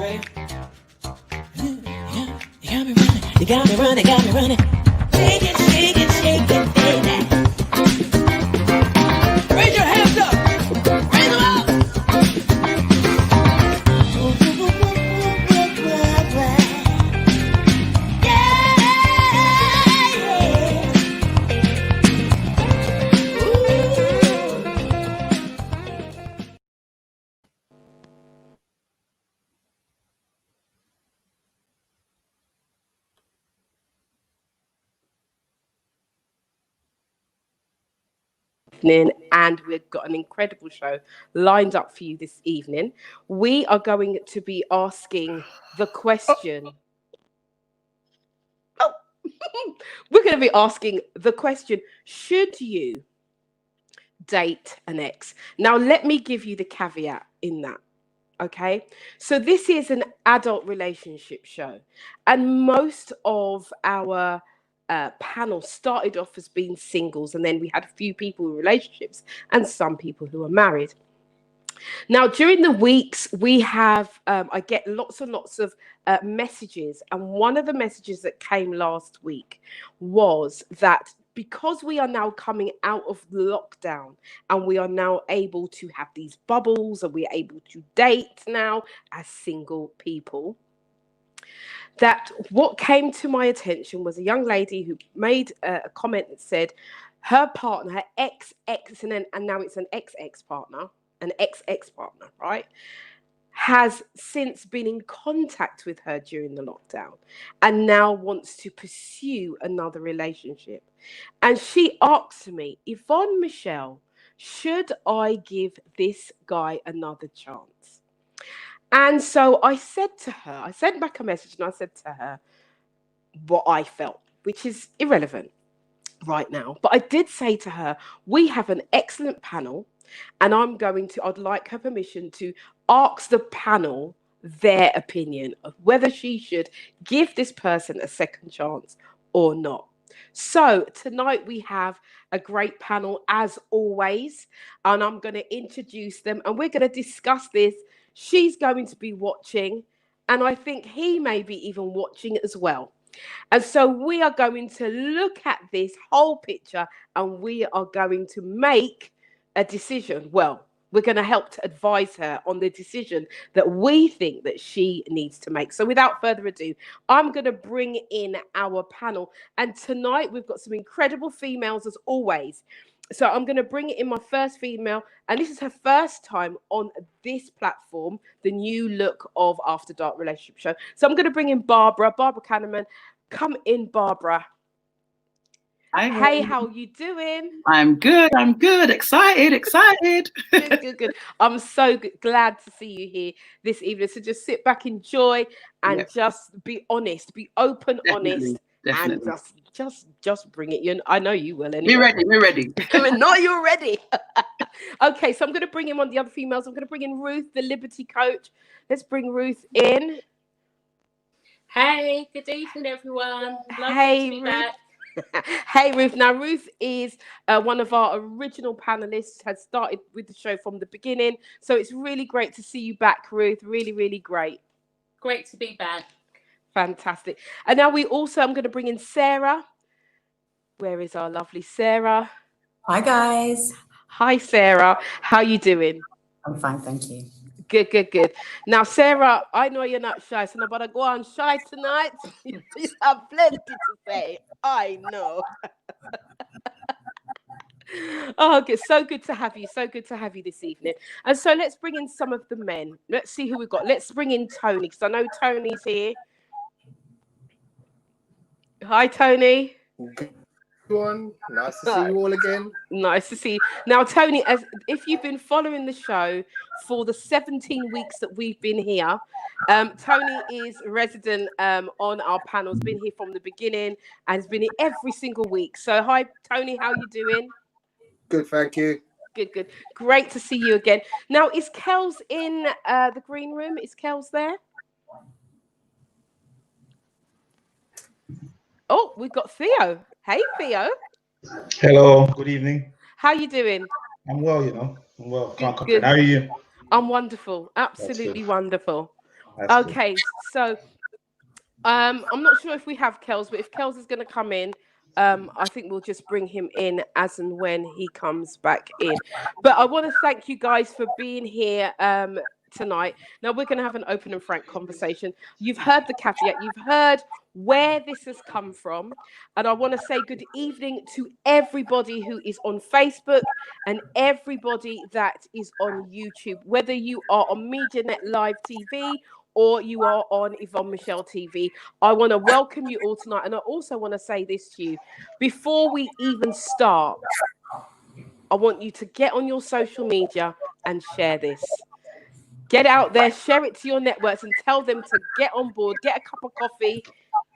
right. You got me running, got me running. Shake it, shake it, shake it, baby. Raise your hands up. Raise them up. And we've got an incredible show lined up for you this evening. We are going to be asking the question. Oh, we're going to be asking the question: should you date an ex? Now, let me give you the caveat in that. Okay, so this is an adult relationship show, and most of our panel started off as being singles, and then we had a few people in relationships and some people who are married. Now, during the weeks, we have, I get lots and lots of messages. And one of the messages that came last week was that because we are now coming out of lockdown and we are now able to have these bubbles and we are able to date now as single people, that what came to my attention was a young lady who made a comment that said her partner, her ex, and now it's an ex partner, an ex partner, right, has since been in contact with her during the lockdown and now wants to pursue another relationship. And she asked me, Yvonne Michelle, should I give this guy another chance? And so I said to her, I sent back a message and I said to her what I felt, which is irrelevant right now. But I did say to her, we have an excellent panel and I'd like her permission to ask the panel their opinion of whether she should give this person a second chance or not. So tonight we have a great panel as always, and I'm going to introduce them and we're going to discuss this. She's going to be watching, and I think he may be even watching as well. And so we are going to look at this whole picture and we are going to make a decision. Well, we're going to help to advise her on the decision that we think that she needs to make. So without further ado, I'm going to bring in our panel. And tonight we've got some incredible females as always. So I'm going to bring in my first female, and this is her first time on this platform, the new look of After Dark Relationship Show. So I'm going to bring in Barbara Kahneman. Come in, Barbara. Hi, hey, how you doing? I'm good. Excited. Good. I'm so glad to see you here this evening. So just sit back, enjoy, and just be honest, be open, honest, and just bring it. I know you will anyway. We're ready. No, you're ready. Okay, so I'm going to bring in one of the other females. I'm going to bring in Ruth, the Liberty Coach. Let's bring Ruth in. Hey, good evening, everyone. Lovely to be back. Hey, Ruth. Now, Ruth is one of our original panelists, has started with the show from the beginning. So it's really great to see you back, Ruth. Really, really great. Great to be back. Fantastic. And now I'm going to bring in Sarah. Where is our lovely Sarah? Hi, guys. Hi, Sarah. How you doing? I'm fine, thank you. Good. Now, Sarah, I know you're not shy, so I'm about to go on shy tonight. You have plenty to say. I know. Oh, okay. So good to have you. So good to have you this evening. And so let's bring in some of the men. Let's see who we've got. Let's bring in Tony, because I know Tony's here. Hi, Tony. Everyone, nice to see you all again. Nice to see you. Now, Tony, if you've been following the show for the 17 weeks that we've been here, Tony is resident on our panel. Has been here from the beginning and has been here every single week. So, hi, Tony. How you doing? Good, thank you. Good. Great to see you again. Now, is Kels in the green room? Is Kels there? Oh, we've got Theo. Hey, Theo. Hello. Good evening. How you doing? I'm well, I'm well. Can't complain. How are you? I'm wonderful. Absolutely wonderful. That's good. Okay, so I'm not sure if we have Kels, but if Kels is going to come in, I think we'll just bring him in as and when he comes back in. But I want to thank you guys for being here tonight. Now we're going to have an open and frank conversation. You've heard the caveat, you've heard where this has come from, and I want to say good evening to everybody who is on Facebook and everybody that is on YouTube, whether you are on MediaNet Live TV or you are on Yvonne Michelle TV. I want to welcome you all tonight. And I also want to say this to you. Before we even start, I want you to get on your social media and share this. Get out there, share it to your networks and tell them to get on board, get a cup of coffee,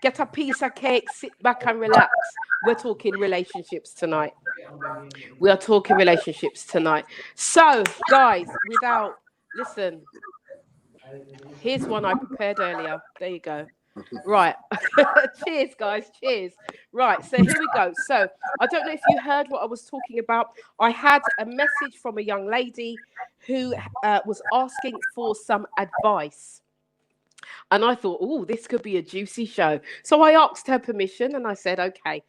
get a piece of cake, sit back and relax. We're talking relationships tonight. We are talking relationships tonight. So, guys, listen, here's one I prepared earlier. There you go. Right. Cheers, guys. Cheers. Right. So here we go. So I don't know if you heard what I was talking about. I had a message from a young lady who was asking for some advice. And I thought, oh, this could be a juicy show. So I asked her permission and I said, okay,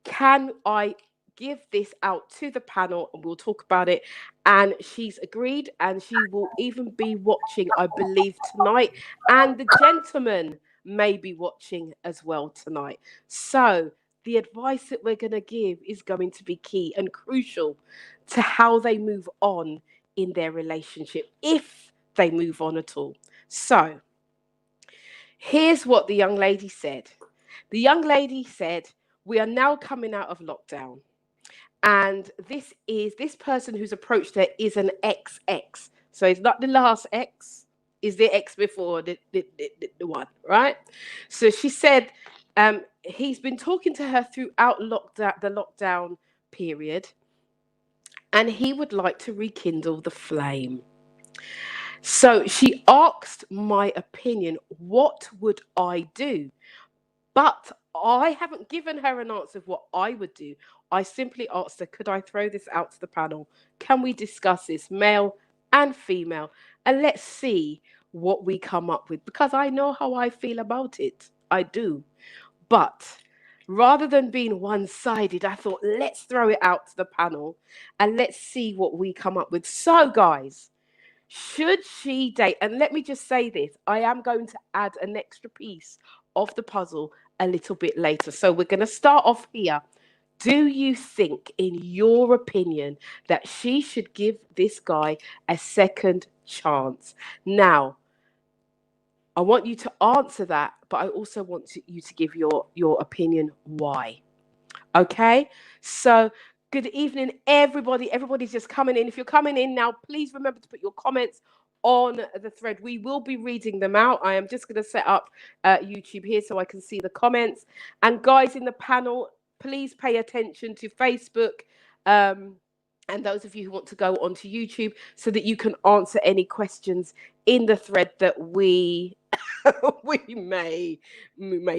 can I give this out to the panel and we'll talk about it? And she's agreed, and she will even be watching, I believe, tonight, and the gentleman may be watching as well tonight. So the advice that we're going to give is going to be key and crucial to how they move on in their relationship, if they move on at all. So here's what the young lady said. The young lady said, we are now coming out of lockdown. And this person who's approached her is an ex. So it's not the last ex, is the ex before the one, right? So she said he's been talking to her throughout the lockdown period, and he would like to rekindle the flame. So she asked my opinion, what would I do? But I haven't given her an answer of what I would do. I simply asked her, could I throw this out to the panel? Can we discuss this, male and female? And let's see what we come up with, because I know how I feel about it. I do. But rather than being one-sided, I thought, let's throw it out to the panel and let's see what we come up with. So, guys, should she date? And let me just say this. I am going to add an extra piece of the puzzle a little bit later. So we're going to start off here. Do you think, in your opinion, that she should give this guy a second chance? Now, I want you to answer that, but I also want you to give your opinion why. Okay? So, good evening, everybody. Everybody's just coming in. If you're coming in now, please remember to put your comments on the thread. We will be reading them out. I am just going to set up YouTube here so I can see the comments. And guys in the panel, please pay attention to Facebook and those of you who want to go onto YouTube so that you can answer any questions in the thread that we may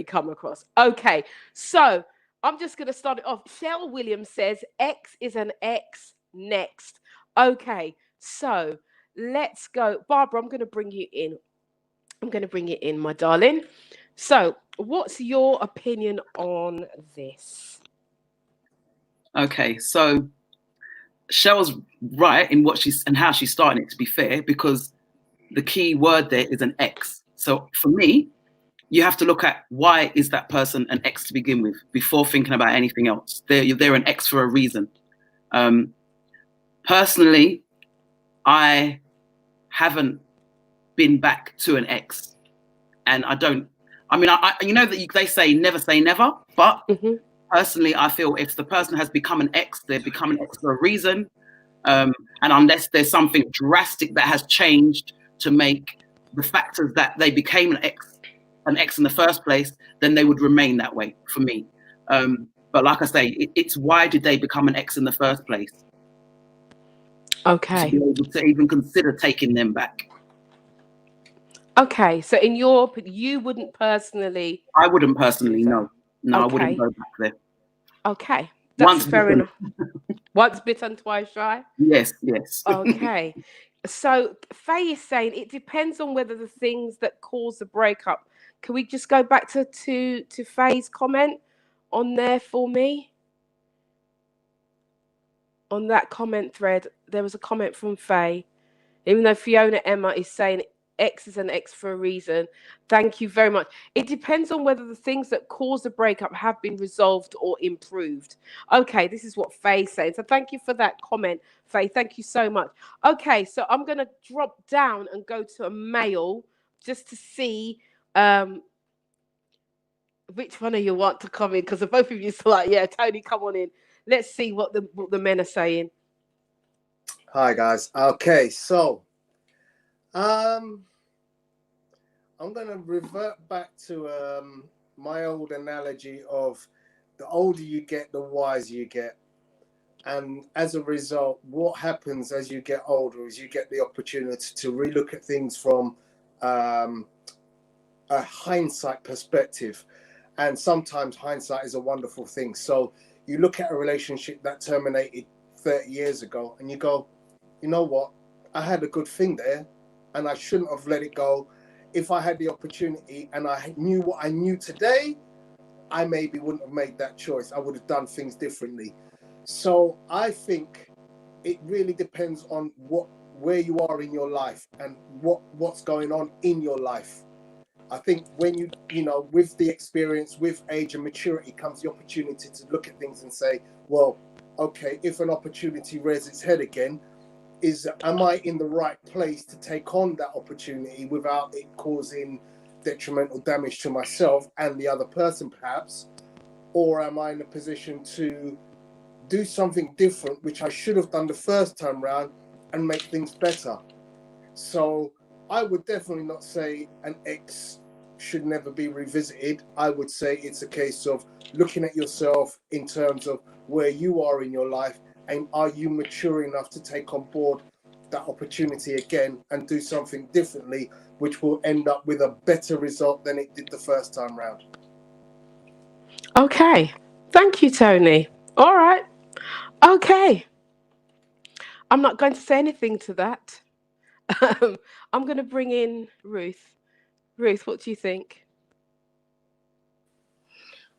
come across. Okay, so I'm just going to start it off. Shell Williams says, X is an X next. Okay, so let's go. Barbara, I'm going to bring you in. I'm going to bring you in, my darling. So what's your opinion on this? Okay, so Shell's right in what she's and how she's starting it, to be fair, because the key word there is an X. So for me, you have to look at why is that person an X to begin with before thinking about anything else. They're an X for a reason. Personally, I haven't been back to an X, and I you know that they say never, but personally, I feel if the person has become an X, they've become an X for a reason, and unless there's something drastic that has changed to make the factors that they became an X in the first place, then they would remain that way for me. But like I say, it's why did they become an X in the first place? Okay. To be able to even consider taking them back. Okay, so in your opinion, you wouldn't personally... I wouldn't personally, no. No, okay. I wouldn't go back there. Okay, that's fair enough. Once bitten, twice shy. Yes, yes. Okay. So Faye is saying it depends on whether the things that cause the breakup. Can we just go back to Faye's comment on there for me? On that comment thread, there was a comment from Faye. Even though Fiona Emma is saying X is an X for a reason. Thank you very much. It depends on whether the things that cause the breakup have been resolved or improved. Okay, this is what Faye's saying. So thank you for that comment, Faye. Thank you so much. Okay, so I'm going to drop down and go to a mail just to see which one of you want to come in, because both of you are like, yeah, Tony, come on in. Let's see what the men are saying. Hi guys. Okay, so I'm gonna revert back to my old analogy of the older you get, the wiser you get. And as a result, what happens as you get older is you get the opportunity to relook at things from a hindsight perspective. And sometimes hindsight is a wonderful thing. So you look at a relationship that terminated 30 years ago and you go, you know what? I had a good thing there and I shouldn't have let it go. If I had the opportunity and I knew what I knew today, I maybe wouldn't have made that choice. I would have done things differently. So I think it really depends on where you are in your life and what's going on in your life. I think when you know, with the experience, with age and maturity comes the opportunity to look at things and say, well, okay, if an opportunity rears its head again, am I in the right place to take on that opportunity without it causing detrimental damage to myself and the other person perhaps? Or am I in a position to do something different, which I should have done the first time round, and make things better? So I would definitely not say an ex should never be revisited. I would say it's a case of looking at yourself in terms of where you are in your life, and are you mature enough to take on board that opportunity again and do something differently, which will end up with a better result than it did the first time round. Okay. Thank you, Tony. All right. Okay. I'm not going to say anything to that. I'm going to bring in Ruth. Ruth, what do you think?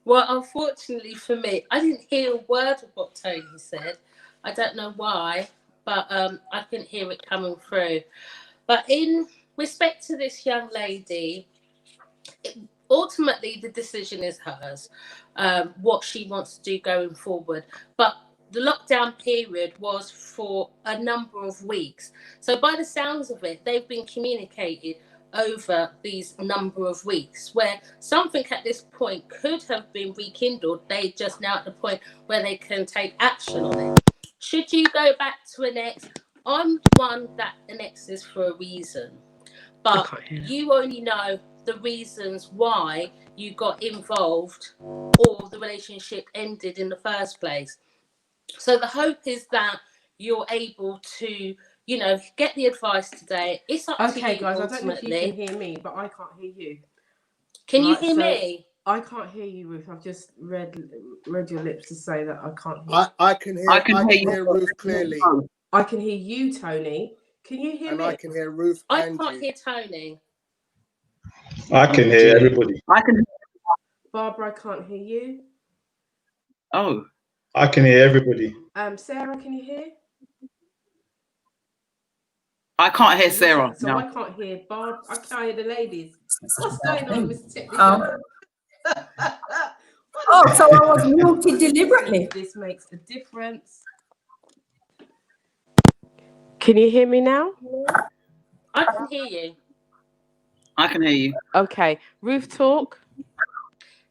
Well, unfortunately for me, I didn't hear a word of what Tony said. I don't know why, but I couldn't hear it coming through. But in respect to this young lady, ultimately the decision is hers, what she wants to do going forward. But the lockdown period was for a number of weeks. So by the sounds of it, they've been communicated over these number of weeks, where something at this point could have been rekindled. They just now at the point where they can take action on it. Should you go back to an ex? I'm one that an ex is for a reason, but you only know the reasons why you got involved or the relationship ended in the first place. So the hope is that you're able to, you know, get the advice today. It's up to you. Okay, guys, ultimately. I don't know if you can hear me, but I can't hear you. Can you hear me? I can't hear you, Ruth. I've just read your lips to say that I can't hear. I can hear Ruth clearly. I can hear you, Tony. Can you hear me? And I can hear Ruth. I can't hear Tony. I can hear everybody. I can. Barbara, I can't hear you. Oh. I can hear everybody. Sarah, can you hear? I can't hear Sarah. So no. I can't hear Barb. I can't hear the ladies. What's going on with technical? So I was muted deliberately. This makes a difference. Can you hear me now? I can hear you. I can hear you. Okay. Ruth, talk.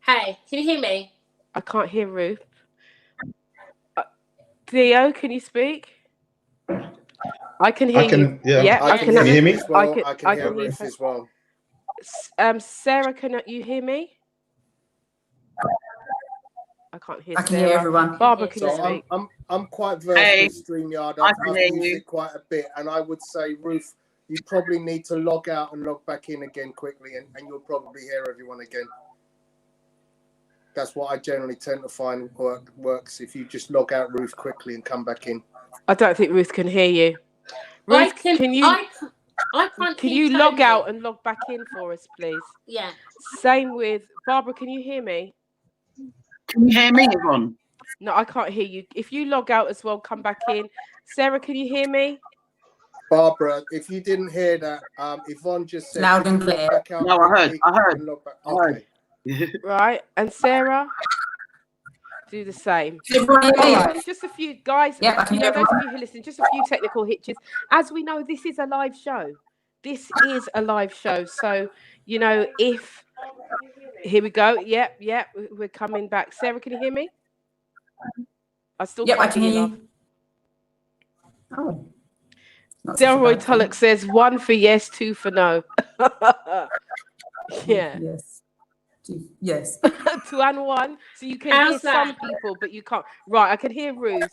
Hey, can you hear me? I can't hear Ruth. Theo, can you speak? I can hear you. Yeah, I can hear me. I can hear Ruth as well. Sarah, can you hear me? I can't hear. I can hear everyone. Barbara, can you speak? I'm quite versed with StreamYard. I've used it quite a bit, and I would say, Ruth, you probably need to log out and log back in again quickly, and you'll probably hear everyone again. That's what I generally tend to find works. If you just log out Ruth quickly and come back in. I don't think Ruth can hear you. Ruth, can you I can't can hear you log Tony. out and log back in for us, please? Yeah. Same with Barbara. Can you hear me? Can you hear me, Yvonne? No, I can't hear you. If you log out as well, come back in. Sarah, can you hear me? Barbara, if you didn't hear that, Yvonne just said Loud and clear. back out No, I heard. quickly I heard. and log back. I heard. Okay. Right, and Sarah, do the same. Everybody All hear? right, just a few guys. Yep, I can hear Those of you who listen, just a few technical hitches. As we know, this is a live show. This is a live show. So, you know, if here we go. Yep, we're coming back. Sarah, can you hear me? I still Yep, I can't can hear hear you. you. Oh. Not such a Delroy bad thing. Tulloch says 1 for yes, 2 for no. Yeah. Yes. Yes. 2 and 1. So you can How's hear some that? people, but you can't. Right, I can hear Ruth.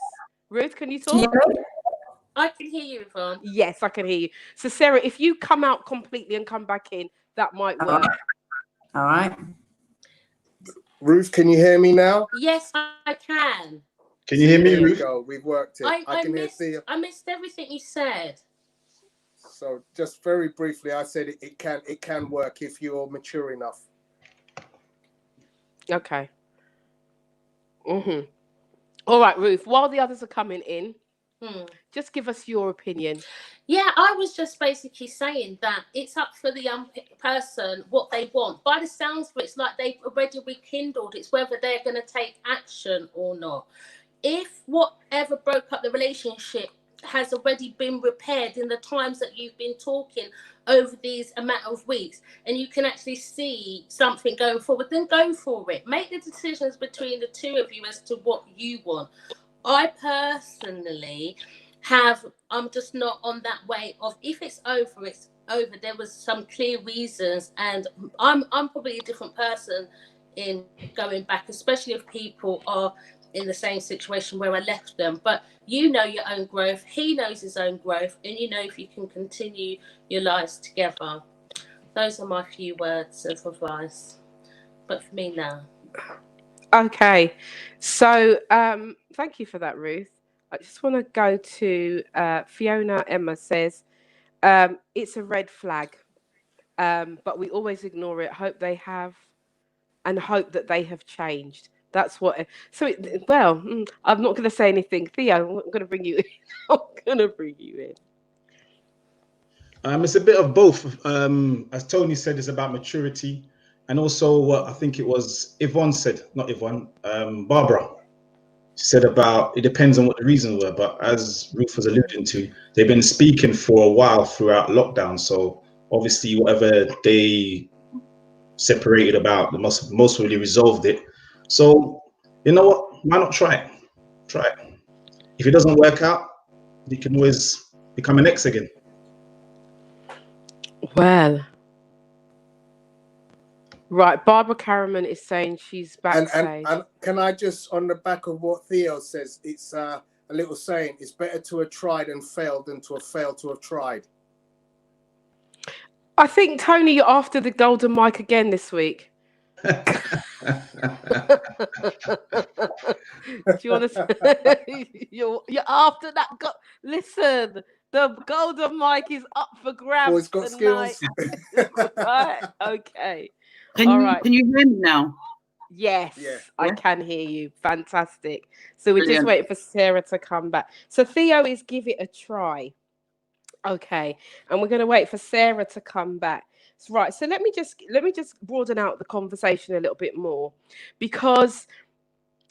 Ruth, can you Can you talk? hear me? I can hear you, Yvonne. Yes, I can hear you. So Sarah, if you come out completely and come back in, that might All work. right. All right. Ruth, can you hear me now? Yes, I can. Can you hear me, There we Ruth? go. We've worked it. I can hear Thea. I missed everything you said. So just very briefly, I said it can work if you're mature enough. Okay. All right, Ruth, while the others are coming in, just give us your opinion. Yeah, I was just basically saying that it's up for the young person what they want. By the sounds of it, it's like they've already rekindled. It's whether they're going to take action or not. If whatever broke up the relationship has already been repaired in the times that you've been talking over these amount of weeks, and you can actually see something going forward, then go for it. Make the decisions between the two of you as to what you want. I personally I'm just not on that way of if it's over, it's over. There was some clear reasons, and I'm probably a different person in going back, especially if people are in the same situation where I left them. But you know your own growth, he knows his own growth, and you know if you can continue your lives together. Those are my few words of advice. But for me now. Okay, so thank you for that, Ruth. I just want to go to Fiona Emma says, it's a red flag, but we always ignore it. Hope they have, and hope that they have changed. That's what. So, I'm not going to say anything. Theo, I'm going to bring you in. I'm going to bring you in. It's a bit of both. As Tony said, it's about maturity. And also what I think it was Yvonne said, not Yvonne, Barbara. She said about, it depends on what the reasons were. But as Ruth was alluding to, they've been speaking for a while throughout lockdown. So obviously whatever they separated about, they most really resolved it. So, you know what? Why not try it? Try it. If it doesn't work out, you can always become an ex again. Well, right. Barbara Caraman is saying she's back. And can I just, on the back of what Theo says, it's a little saying, it's better to have tried and failed than to have failed to have tried. I think, Tony, you're after the golden mic again this week. Do you want to? You're after that. Listen, the golden mic is up for grabs. Boy's got tonight. skills. Right? Okay. Can you hear me now? Yes, Yeah. I can hear you. Fantastic. So we're just Brilliant. waiting for Sarah to come back. So Theo is give it a try. Okay, and we're going to wait for Sarah to come back. Right. So let me just broaden out the conversation a little bit more, because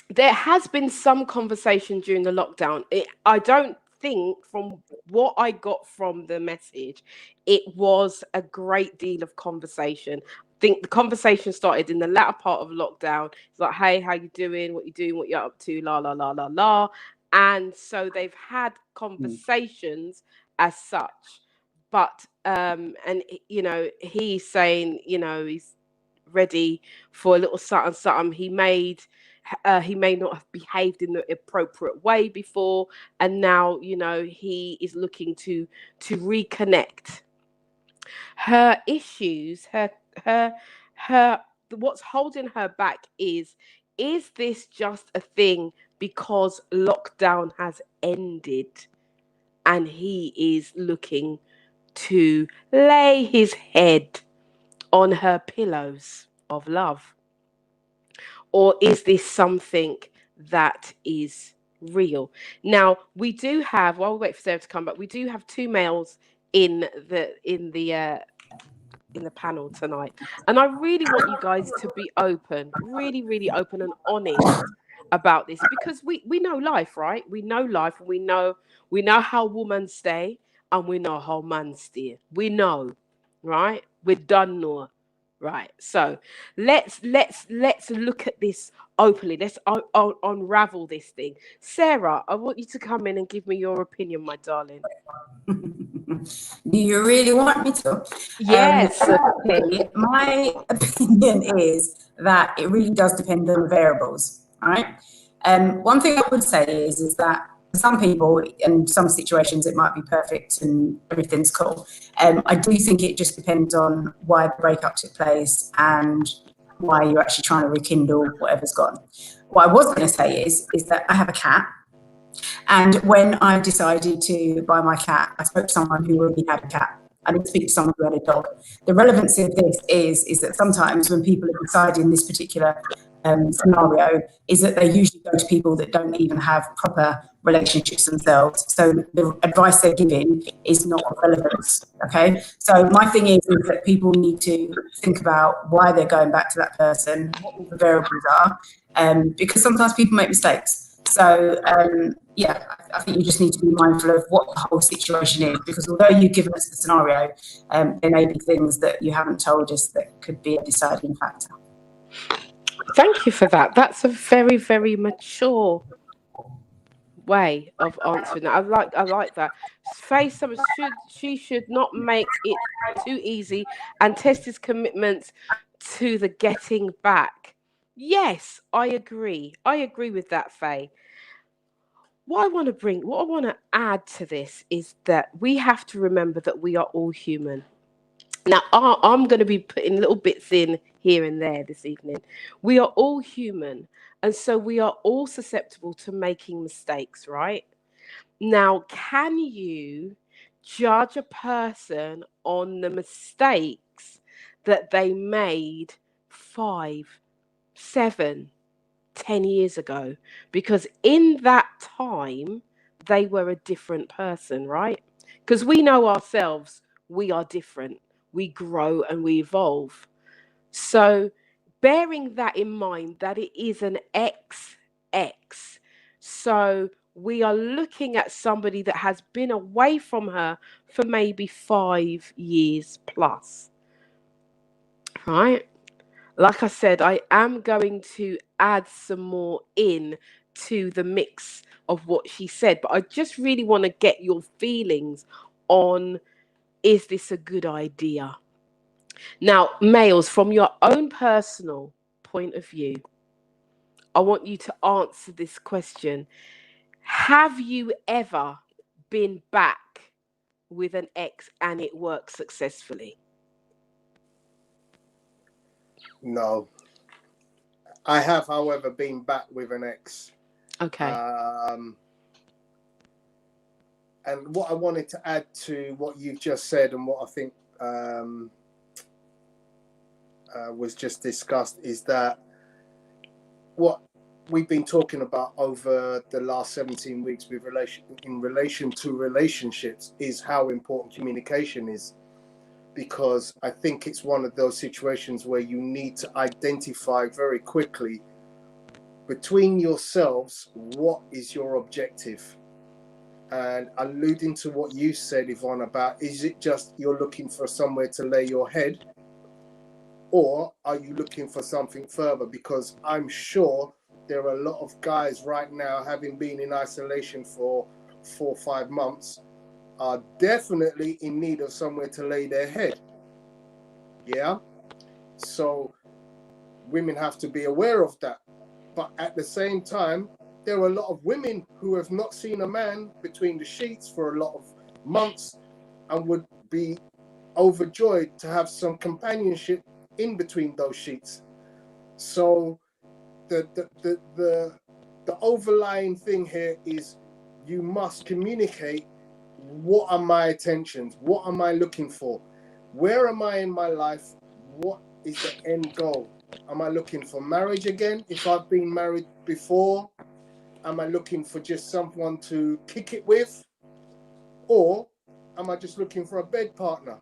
there has been some conversation during the lockdown. I don't think, from what I got from the message, it was a great deal of conversation. I think the conversation started in the latter part of lockdown. It's like, hey, how you doing? What you doing? What you're up to? La la la la la. And so they've had conversations as such. But and you know, he's saying, you know, he's ready for a little something. He may not have behaved in the appropriate way before, and now, you know, he is looking to reconnect. Her issues, her what's holding her back is is this just a thing because lockdown has ended and he is looking to lay his head on her pillows of love? Or is this something that is real? Now, we do have, while we wait for Sarah to come back, we do have 2 males in the panel tonight. And I really want you guys to be open, really, really open and honest about this, because we know life, right? We know life, and we know how women stay and we know how men stay. We know, right? We're done know. Right. So let's look at this openly. Let's unravel this thing. Sarah, I want you to come in and give me your opinion, my darling. Do you really want me to? Yes. Okay. My opinion is that it really does depend on the variables, right? One thing I would say is that for some people, in some situations, it might be perfect and everything's cool. I do think it just depends on why the breakup took place and why you're actually trying to rekindle whatever's gone. What I was going to say is that I have a cat. And when I decided to buy my cat, I spoke to someone who already had a cat. I didn't speak to someone who had a dog. The relevancy of this is that sometimes when people are deciding this particular scenario, is that they usually go to people that don't even have proper relationships themselves. So the advice they're giving is not of relevance. Okay. So my thing is that people need to think about why they're going back to that person, what all the variables are, because sometimes people make mistakes. So, I think you just need to be mindful of what the whole situation is, because although you've given us the scenario, there may be things that you haven't told us that could be a deciding factor. Thank you for that. That's a very, very mature way of answering that. I like that. Faye Summers should not make it too easy and test his commitments to the getting back. Yes, I agree. I agree with that, Faye. What I want to add to this is that we have to remember that we are all human. Now, I'm going to be putting little bits in here and there this evening. We are all human, and so we are all susceptible to making mistakes, right? Now, can you judge a person on the mistakes that they made 5, 7, 10 years ago? Because in that time, they were a different person, right? Because we know ourselves, we are different. We grow and we evolve. So bearing that in mind, that it is an XX. So we are looking at somebody that has been away from her for maybe 5 years plus. Right? Like I said, I am going to add some more in to the mix of what she said, but I just really want to get your feelings on, is this a good idea? Now, males, from your own personal point of view, I want you to answer this question. Have you ever been back with an ex and it worked successfully? No. I have, however, been back with an ex. Okay. And what I wanted to add to what you've just said and what I think was just discussed is that what we've been talking about over the last 17 weeks in relation to relationships is how important communication is. Because I think it's one of those situations where you need to identify very quickly between yourselves, what is your objective? And alluding to what you said, Yvonne, about, is it just you're looking for somewhere to lay your head? Or are you looking for something further? Because I'm sure there are a lot of guys right now, having been in isolation for 4 or 5 months, are definitely in need of somewhere to lay their head. Yeah? So women have to be aware of that. But at the same time, there are a lot of women who have not seen a man between the sheets for a lot of months and would be overjoyed to have some companionship in between those sheets. So the overlying thing here is you must communicate. What are my intentions? What am I looking for? Where am I in my life? What is the end goal? Am I looking for marriage again? If I've been married before, am I looking for just someone to kick it with? Or am I just looking for a bed partner?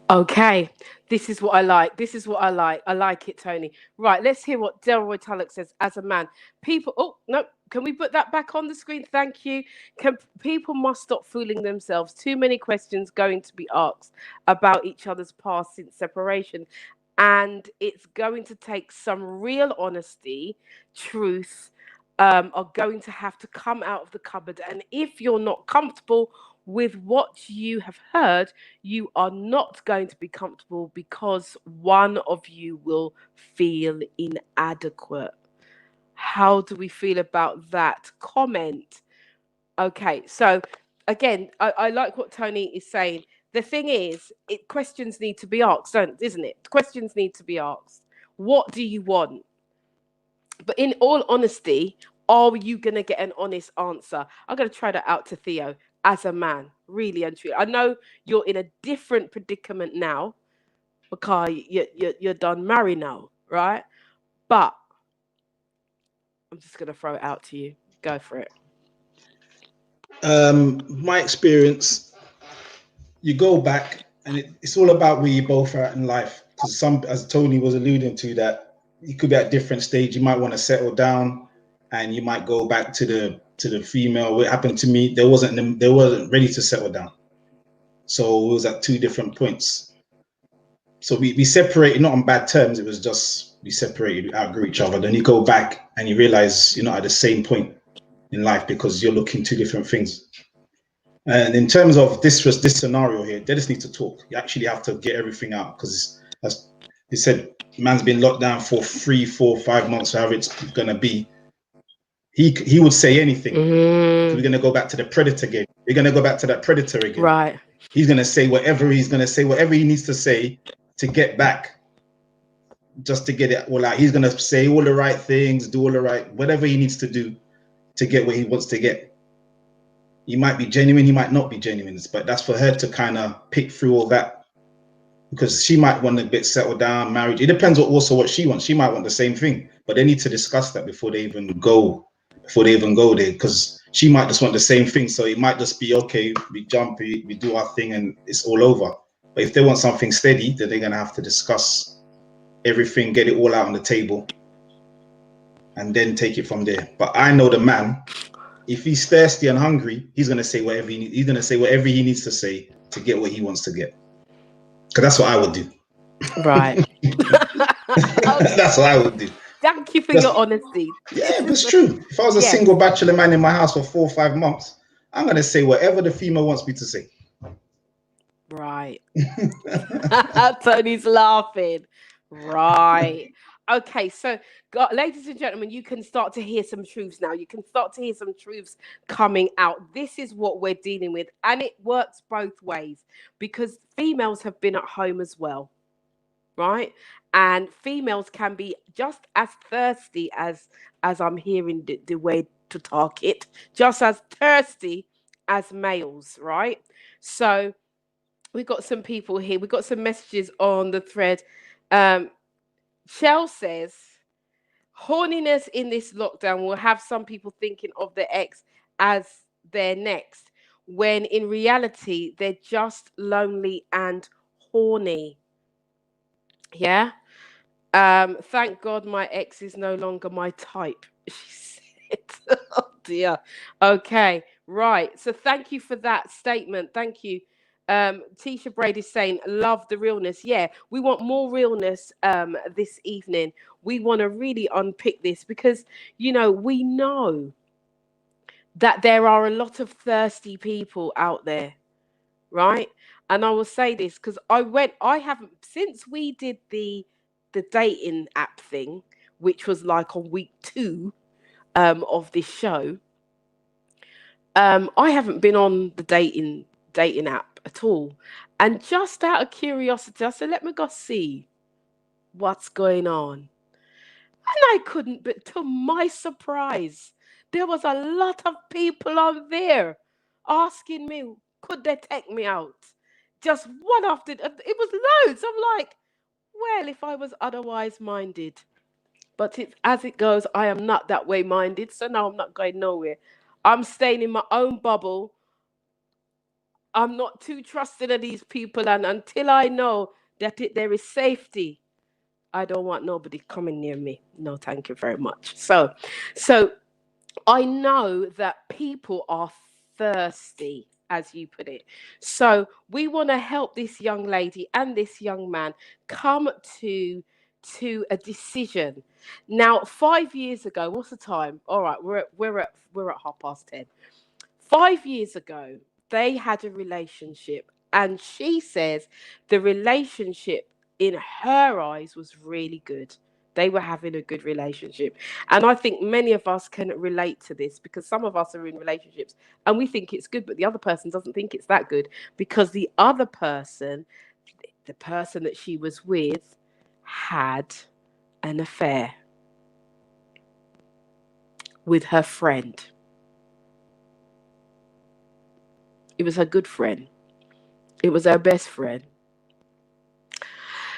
Okay, this is what I like. This is what I like. I like it, Tony. Right, let's hear what Delroy Tulloch says as a man. People, oh, no, can we put that back on the screen? Thank you. People must stop fooling themselves. Too many questions going to be asked about each other's past since separation. And it's going to take some real honesty, truth, are going to have to come out of the cupboard. And if you're not comfortable with what you have heard, you are not going to be comfortable because one of you will feel inadequate. How do we feel about that comment? Okay, so again, I like what Tony is saying. The thing is, questions need to be asked, isn't it? Questions need to be asked. What do you want? But in all honesty, are you going to get an honest answer? I'm going to try that out to Theo as a man, really and truly. I know you're in a different predicament now because you're done married now, right? But I'm just going to throw it out to you. Go for it. My experience, you go back and it's all about where you both are at in life. Because as Tony was alluding to, that you could be at a different stage. You might want to settle down, and you might go back to the female. What happened to me, they wasn't ready to settle down, so it was at two different points. So we separated, not on bad terms. It was just we separated, we outgrew each other. Then you go back and you realize you're not at the same point in life because you're looking two different things. And in terms of this scenario here, they just need to talk. You actually have to get everything out because, as he said, man's been locked down for 3, 4, 5 months, however it's gonna be. He would say anything. So we're gonna go back to the predator game. We're gonna go back to that predator again. Right. He's gonna say whatever he needs to say to get back, just to get it all out. He's gonna say all the right things, do all the right, whatever he needs to do to get what he wants to get. He might be genuine, he might not be genuine, but that's for her to kind of pick through all that, because she might want a bit settled down, married. It depends also what she wants. She might want the same thing, but they need to discuss that before they even go there, because she might just want the same thing. So it might just be, okay, we jump, we do our thing and it's all over. But if they want something steady, then they're gonna have to discuss everything, get it all out on the table, and then take it from there. But I know the man, if he's thirsty and hungry, he's gonna say whatever he needs. He's gonna say whatever he needs to say to get what he wants to get. Because that's what I would do. Right. That's what I would do. Thank you for your honesty. Yeah, it's true. If I was a single bachelor man in my house for 4 or 5 months, I'm gonna say whatever the female wants me to say. Right. Tony's laughing. Right. Okay, so ladies and gentlemen, you can start to hear some truths now. You can start to hear some truths coming out. This is what we're dealing with, and it works both ways because females have been at home as well, right? And females can be just as thirsty as I'm hearing the way to talk it, just as thirsty as males, right? So we've got some people here. We've got some messages on the thread. Shell says, horniness in this lockdown will have some people thinking of their ex as their next, when in reality, they're just lonely and horny. Yeah. Thank God my ex is no longer my type, she said. Oh dear. Okay, right. So thank you for that statement. Thank you. Tisha Brady saying, love the realness. Yeah, we want more realness this evening. We want to really unpick this because, you know, we know that there are a lot of thirsty people out there, right? And I will say this because I haven't, since we did the dating app thing, which was like on week 2 of this show, I haven't been on the dating app at all. And just out of curiosity, I said, let me go see what's going on. And I couldn't, but to my surprise, there was a lot of people on there asking me, could they take me out? Just one after, it was loads. I'm like, well, if I was otherwise minded, but it's as it goes, I am not that way minded. So now I'm not going nowhere. I'm staying in my own bubble. I'm not too trusting of these people. And until I know that there is safety, I don't want nobody coming near me. No, thank you very much. So I know that people are thirsty, as you put it. So we want to help this young lady and this young man come to a decision. Now, 5 years ago, what's the time? All right, we're at 10:30. 5 years ago, they had a relationship, and she says the relationship in her eyes was really good. They were having a good relationship. And I think many of us can relate to this, because some of us are in relationships and we think it's good, but the other person doesn't think it's that good, because the other person, the person that she was with, had an affair with her friend. It was her good friend. It was her best friend.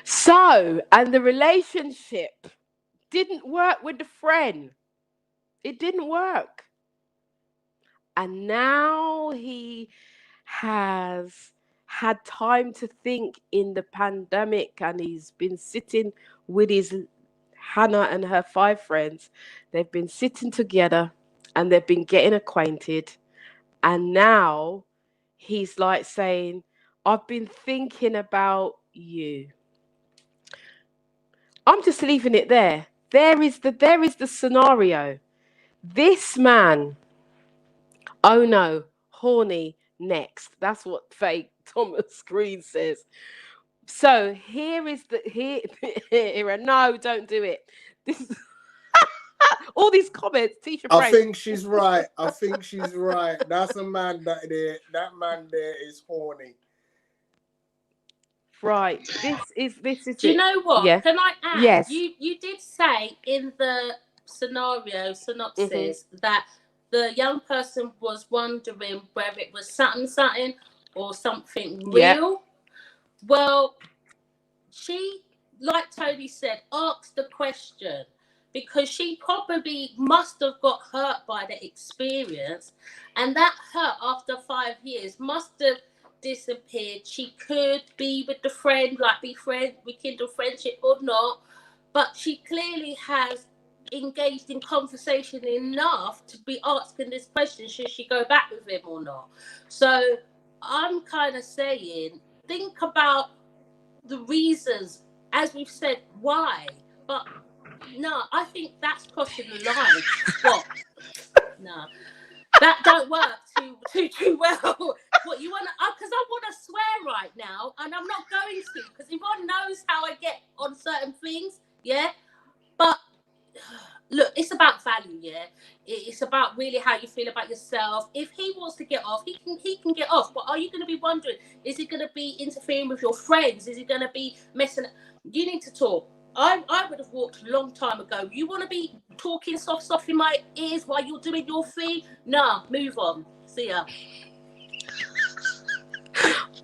So, and the relationship didn't work with the friend. It didn't work. And now he has had time to think in the pandemic, and he's been sitting with his Hannah and her 5 friends. They've been sitting together and they've been getting acquainted. And now he's like saying, I've been thinking about you. I'm just leaving it there. There is the scenario. This man, oh no, horny next. That's what fake Thomas Green says. So here, no, don't do it. This is all these comments, Tisha. I think she's right. That's a man that man there is horny. Right. This is Do you know what? Yeah. Can I add? Yes. You did say in the scenario synopsis that the young person was wondering whether it was something or something real. Yeah. Well, she, like Tony said, asked the question because she probably must have got hurt by the experience, and that hurt after 5 years must have disappeared. She could be with the friend, like rekindle friendship or not, but she clearly has engaged in conversation enough to be asking this question: should she go back with him or not? So I'm kind of saying, think about the reasons, as we've said, why. But no, I think that's crossing the line. What? No, that don't work too well. What you want to? Because I want to swear right now, and I'm not going to, because Yvonne knows how I get on certain things. Yeah, but look, it's about value. Yeah, it's about really how you feel about yourself. If he wants to get off, he can get off. But are you going to be wondering? Is he going to be interfering with your friends? Is he going to be messing? You need to talk. I would have walked a long time ago. You want to be talking soft in my ears while you're doing your thing? Nah, move on. See ya.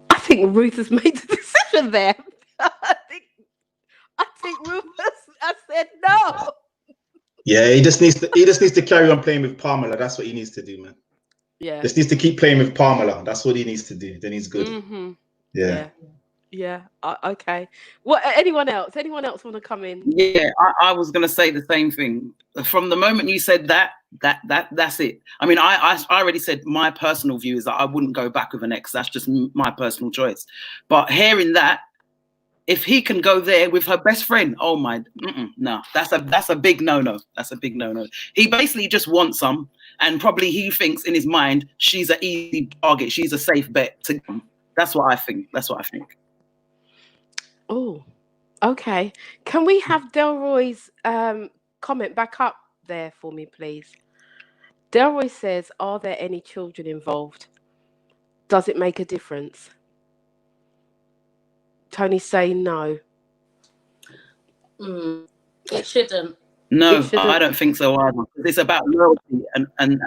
I think Ruth has made the decision there. I think Ruth has said no. Yeah, he just needs to carry on playing with Pamela. That's what he needs to do, man. Yeah. Just needs to keep playing with Pamela. That's what he needs to do. Then he's good. Mm-hmm. Yeah. Yeah. Okay. What? Anyone else? Anyone else want to come in? Yeah, I was going to say the same thing. From the moment you said that's it. I mean, I already said my personal view is that I wouldn't go back with an ex. That's just my personal choice. But hearing that, if he can go there with her best friend, oh my, no, that's a big no-no. That's a big no-no. He basically just wants some, and probably he thinks in his mind she's an easy target. She's a safe bet to him. That's what I think. Oh, okay. Can we have Delroy's comment back up there for me, please? Delroy says, are there any children involved? Does it make a difference? Tony's saying no. It shouldn't. No, It shouldn't. I don't think so either. It's about loyalty and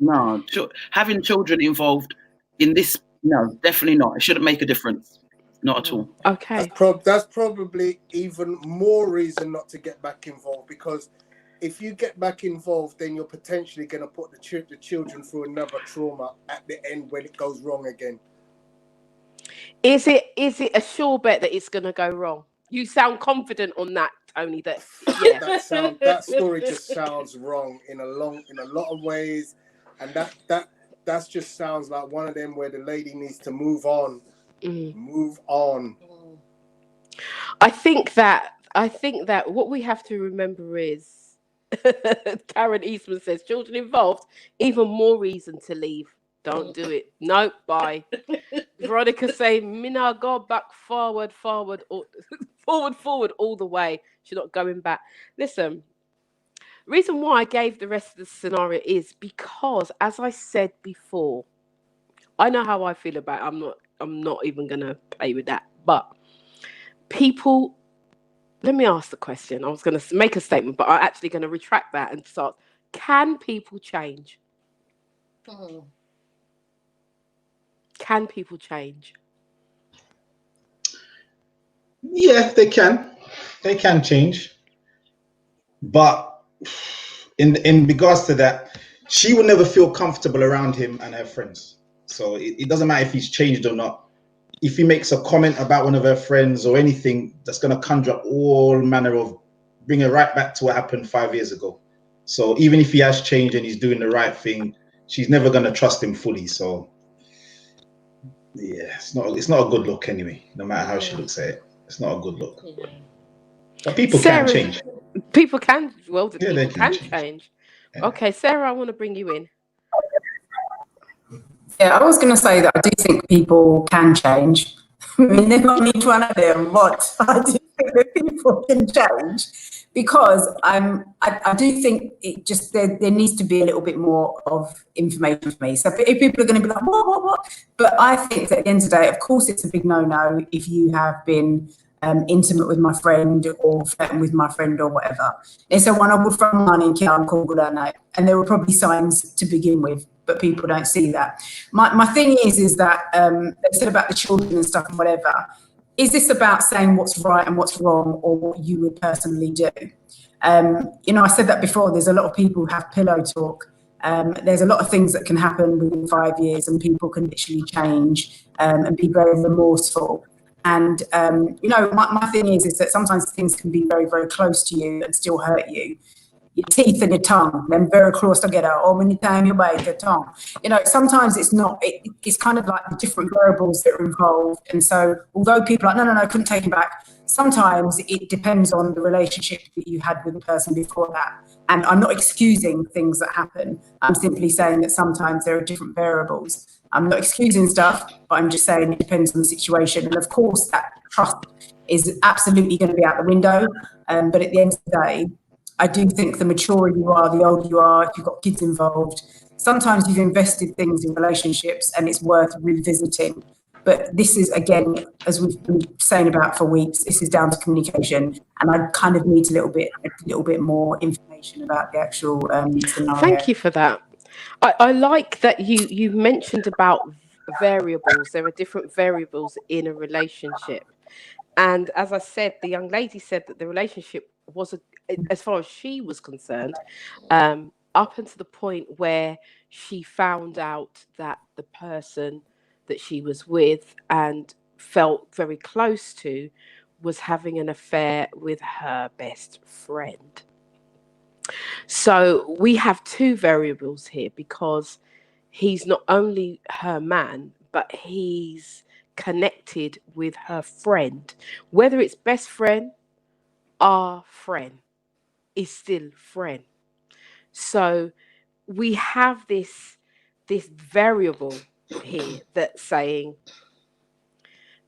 no, having children involved in this, no, definitely not. It shouldn't make a difference. Not at all. Okay. That's probably even more reason not to get back involved, because if you get back involved, then you're potentially going to put the children through another trauma at the end when it goes wrong again. Is it a sure bet that it's going to go wrong? You sound confident on that, Tony. That yeah. that story just sounds wrong in a lot of ways, and that just sounds like one of them where the lady needs to move on. Move on. I think that what we have to remember is, Karen Eastman says, children involved, even more reason to leave. Don't do it. Nope, bye. Veronica saying, Mina, go back forward, forward all the way. She's not going back. Listen, reason why I gave the rest of the scenario is because, as I said before, I know how I feel about it. I'm not even going to play with that. But people, let me ask the question. I was going to make a statement, but I'm actually going to retract that and start. Can people change? Can people change? Yeah, they can. They can change. But in regards to that, she will never feel comfortable around him and her friends. So it doesn't matter if he's changed or not. If he makes a comment about one of her friends or anything, that's going to conjure up all manner of, bring her right back to what happened 5 years ago. So even if he has changed and he's doing the right thing, she's never going to trust him fully. So yeah, it's not a good look anyway, no matter how she looks at it. It's not a good look. But people Sarah, can change. People can, well, Yeah, people can change. Yeah. Okay, Sarah, I want to bring you in. Yeah, I was going to say that I do think people can change. I mean, they're not each one of them, but I do think that people can change, because I do think it just there needs to be a little bit more of information for me. So if people are going to be like, what? But I think that at the end of the day, of course, it's a big no-no if you have been intimate with my friend or flirting with my friend or whatever. And so when I would from one in Kian Kongulana, and there were probably signs to begin with, but people don't see that. My thing is that they said about the children and stuff and whatever. Is this about saying what's right and what's wrong, or what you would personally do? I said that before. There's a lot of people who have pillow talk. There's a lot of things that can happen within 5 years, and people can literally change and be very remorseful. And my thing is that sometimes things can be very, very close to you and still hurt you. Your teeth and your tongue, them very close together. Or many times you bite your tongue. Sometimes it's not. It's kind of like the different variables that are involved. And so, although people are like, no, couldn't take it back. Sometimes it depends on the relationship that you had with the person before that. And I'm not excusing things that happen. I'm simply saying that sometimes there are different variables. I'm not excusing stuff, but I'm just saying it depends on the situation. And of course, that trust is absolutely going to be out the window. But at the end of the day, I do think the maturer you are, the older you are, if you've got kids involved, sometimes you've invested things in relationships and it's worth revisiting. But this is, again, as we've been saying about for weeks, this is down to communication. And I kind of need a little bit more information about the actual scenario. Thank you for that. I like that you mentioned about variables. There are different variables in a relationship. And as I said, the young lady said that the relationship was, as far as she was concerned, up until the point where she found out that the person that she was with and felt very close to was having an affair with her best friend. So we have two variables here, because he's not only her man, but he's connected with her friend. Whether it's best friend, our friend is still friend. So we have this variable here that's saying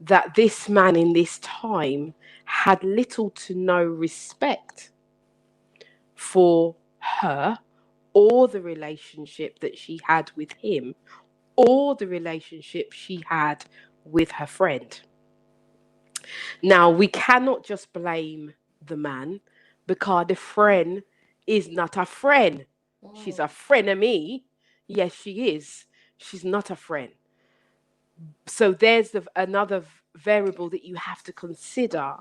that this man in this time had little to no respect for her, or the relationship that she had with him, or the relationship she had with her friend. Now, we cannot just blame the man, because the friend is not a friend. She's a frenemy. Yes, she is. She's not a friend. So there's another variable that you have to consider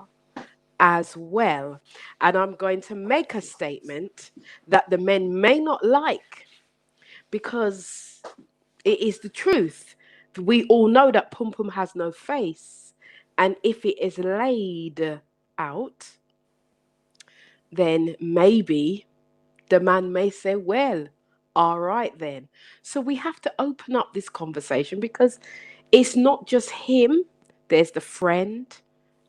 as well. And I'm going to make a statement that the men may not like, because it is the truth. We all know that Pum Pum has no face. And if it is laid out, then maybe the man may say, well, all right then. So we have to open up this conversation, because it's not just him. There's the friend,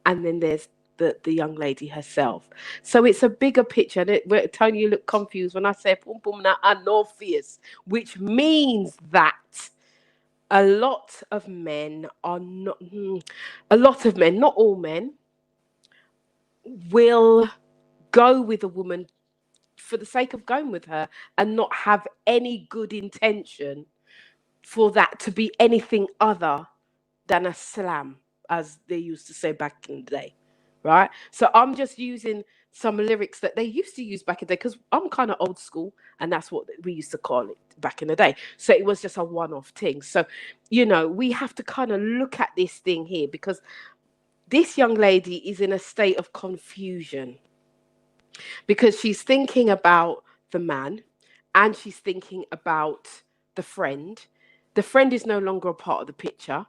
and then there's the young lady herself. So it's a bigger picture. Tony, you look confused when I say Pum Pum na no fierce, which means that a lot of men are not, a lot of men, not all men, will go with a woman for the sake of going with her and not have any good intention for that to be anything other than a slam, as they used to say back in the day, right? So I'm just using some lyrics that they used to use back in the day, because I'm kind of old school, and that's what we used to call it back in the day. So it was just a one-off thing. So, you know, we have to kind of look at this thing here, because this young lady is in a state of confusion, because she's thinking about the man and she's thinking about the friend. The friend is no longer a part of the picture,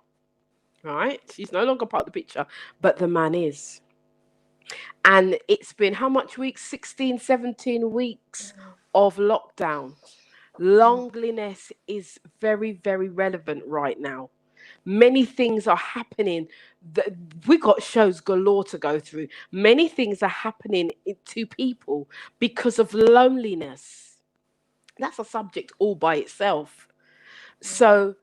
right? She's no longer part of the picture, but the man is. And it's been how much weeks? 16, 17 weeks of lockdown. Loneliness is very, very relevant right now. Many things are happening. We got shows galore to go through. Many things are happening to people because of loneliness. That's a subject all by itself. So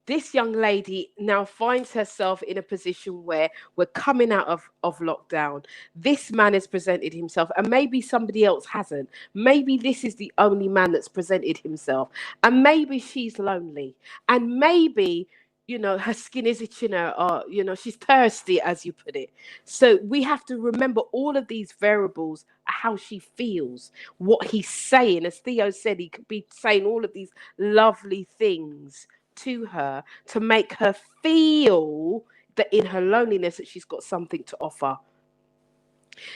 this young lady now finds herself in a position where we're coming out of lockdown. This man has presented himself, and maybe somebody else hasn't. Maybe this is the only man that's presented himself. And maybe she's lonely. And maybe, you know, her skin is itching her, or, you know, she's thirsty, as you put it. So we have to remember all of these variables, how she feels, what he's saying. As Theo said, he could be saying all of these lovely things to her to make her feel that in her loneliness that she's got something to offer.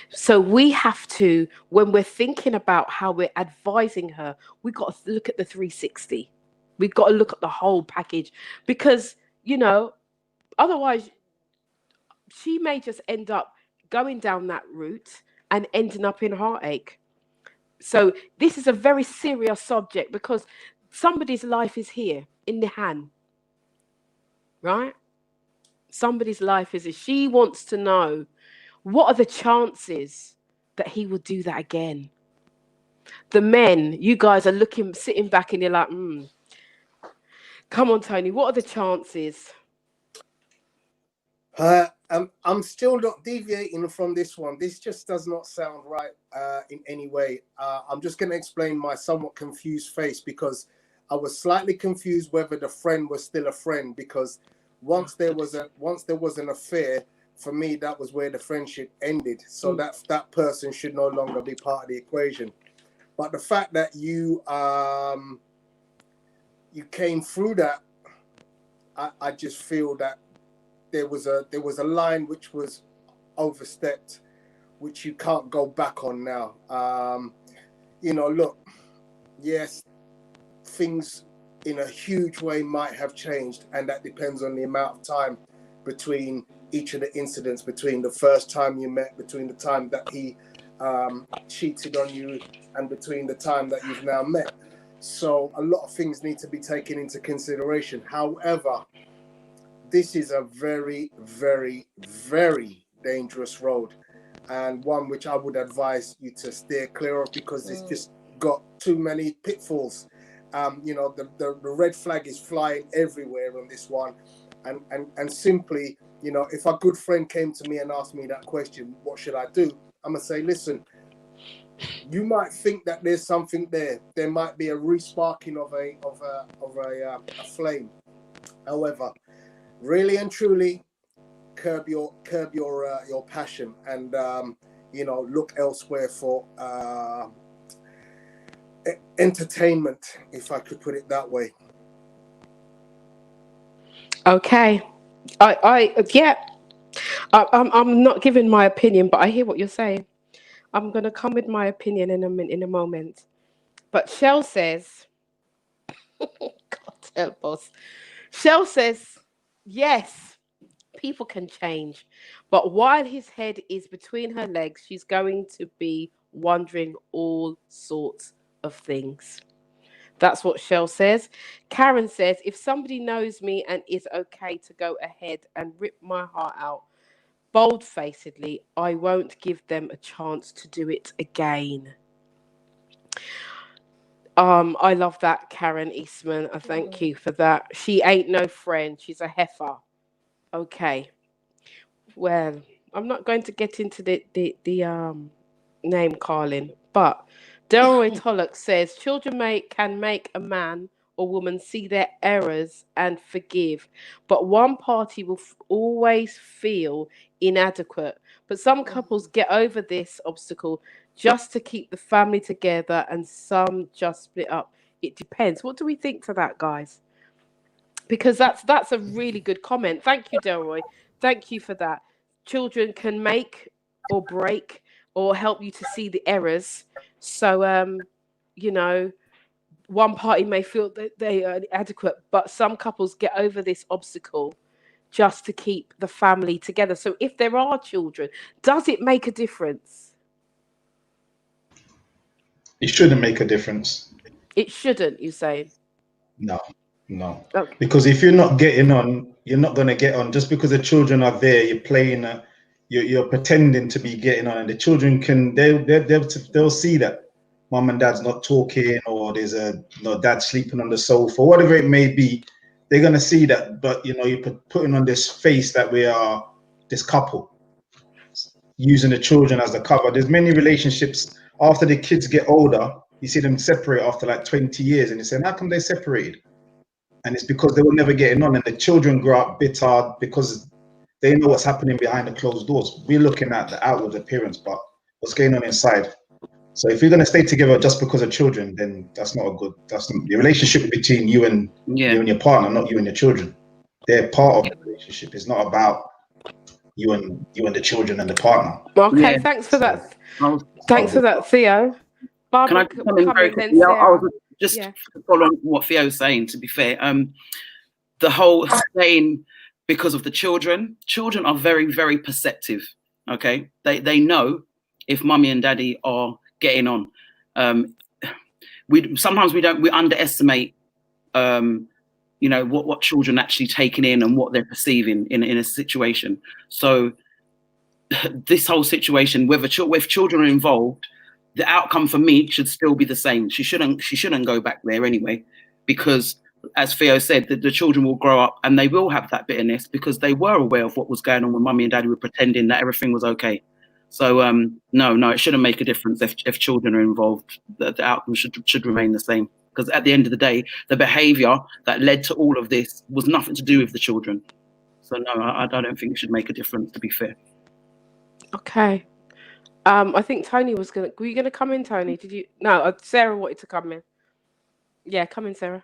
So we have to, when we're thinking about how we're advising her, we've got to look at the 360. We've got to look at the whole package, because, you know, otherwise she may just end up going down that route and ending up in heartache. So this is a very serious subject, because somebody's life is here in the hand, right? Somebody's life is here. She wants to know, what are the chances that he will do that again? The men, you guys are sitting back, and you're like, come on, Tony, what are the chances? I'm still not deviating from this one. This just does not sound right in any way. I'm just going to explain my somewhat confused face, because I was slightly confused whether the friend was still a friend, because once there was an affair, for me, that was where the friendship ended. So that person should no longer be part of the equation. But the fact that you came through that, I just feel that there was a line which was overstepped, which you can't go back on now. You know, look, yes, things in a huge way might have changed, and that depends on the amount of time between each of the incidents, between the first time you met, between the time that he cheated on you, and between the time that you've now met. So a lot of things need to be taken into consideration. However, this is a very, very, very dangerous road, and one which I would advise you to steer clear of, because it's just got too many pitfalls. You know, the red flag is flying everywhere on this one, and simply, you know, if a good friend came to me and asked me that question, what should I do? I'm gonna say, listen, you might think that there's something there. There might be a resparking of a flame. However, really and truly, curb your passion, and look elsewhere for entertainment, if I could put it that way. Okay. I'm not giving my opinion, but I hear what you're saying. I'm going to come with my opinion in a moment. But Shell says, God help us. Shell says, yes, people can change. But while his head is between her legs, she's going to be wondering all sorts of things. That's what Shell says. Karen says, if somebody knows me and is okay to go ahead and rip my heart out bold-facedly, I won't give them a chance to do it again. I love that, Karen Eastman. I thank you for that. She ain't no friend. She's a heifer. Okay. Well, I'm not going to get into the name calling, but Delroy Tulloch says children can make a man or woman see their errors and forgive, but one party will always feel inadequate. But some couples get over this obstacle just to keep the family together, and some just split up. It depends. What do we think to that, guys? Because that's a really good comment. Thank you, Delroy. Thank you for that. Children can make or break or help you to see the errors. So, one party may feel that they are inadequate, but some couples get over this obstacle just to keep the family together. So if there are children, does it make a difference? It shouldn't make a difference. It shouldn't, you say? No. Okay. Because if you're not getting on, you're not going to get on. Just because the children are there, you're playing, you're pretending to be getting on, and the children they'll see that mom and dad's not talking, or there's dad sleeping on the sofa, whatever it may be. They're going to see that, but you're putting on this face that we are this couple, using the children as the cover. There's many relationships after the kids get older, you see them separate after like 20 years, and you say, how come they separated? And it's because they were never getting on, and the children grow up bitter because they know what's happening behind the closed doors. We're looking at the outward appearance, but what's going on inside. So if you're going to stay together just because of children, then that's not the relationship between you and your partner, not you and your children. They're part of the relationship. It's not about you and the children and the partner. Okay, thanks for that. Thanks for that, Theo. Barbara, can I come in very quickly? I was just following what Theo's saying, to be fair. The whole saying because of the children are very, very perceptive. Okay, they know if mummy and daddy are getting on. We underestimate what children actually taking in and what they're perceiving in a situation. So this whole situation, with children are involved, the outcome for me should still be the same. She shouldn't go back there anyway, because as Theo said, the children will grow up and they will have that bitterness because they were aware of what was going on when mummy and daddy were pretending that everything was okay. So no, it shouldn't make a difference if children are involved. The outcome should remain the same, because at the end of the day, the behaviour that led to all of this was nothing to do with the children. So no, I don't think it should make a difference, to be fair. Okay. I think Tony were you going to come in, Tony? Did you? No, Sarah wanted to come in. Yeah, come in, Sarah.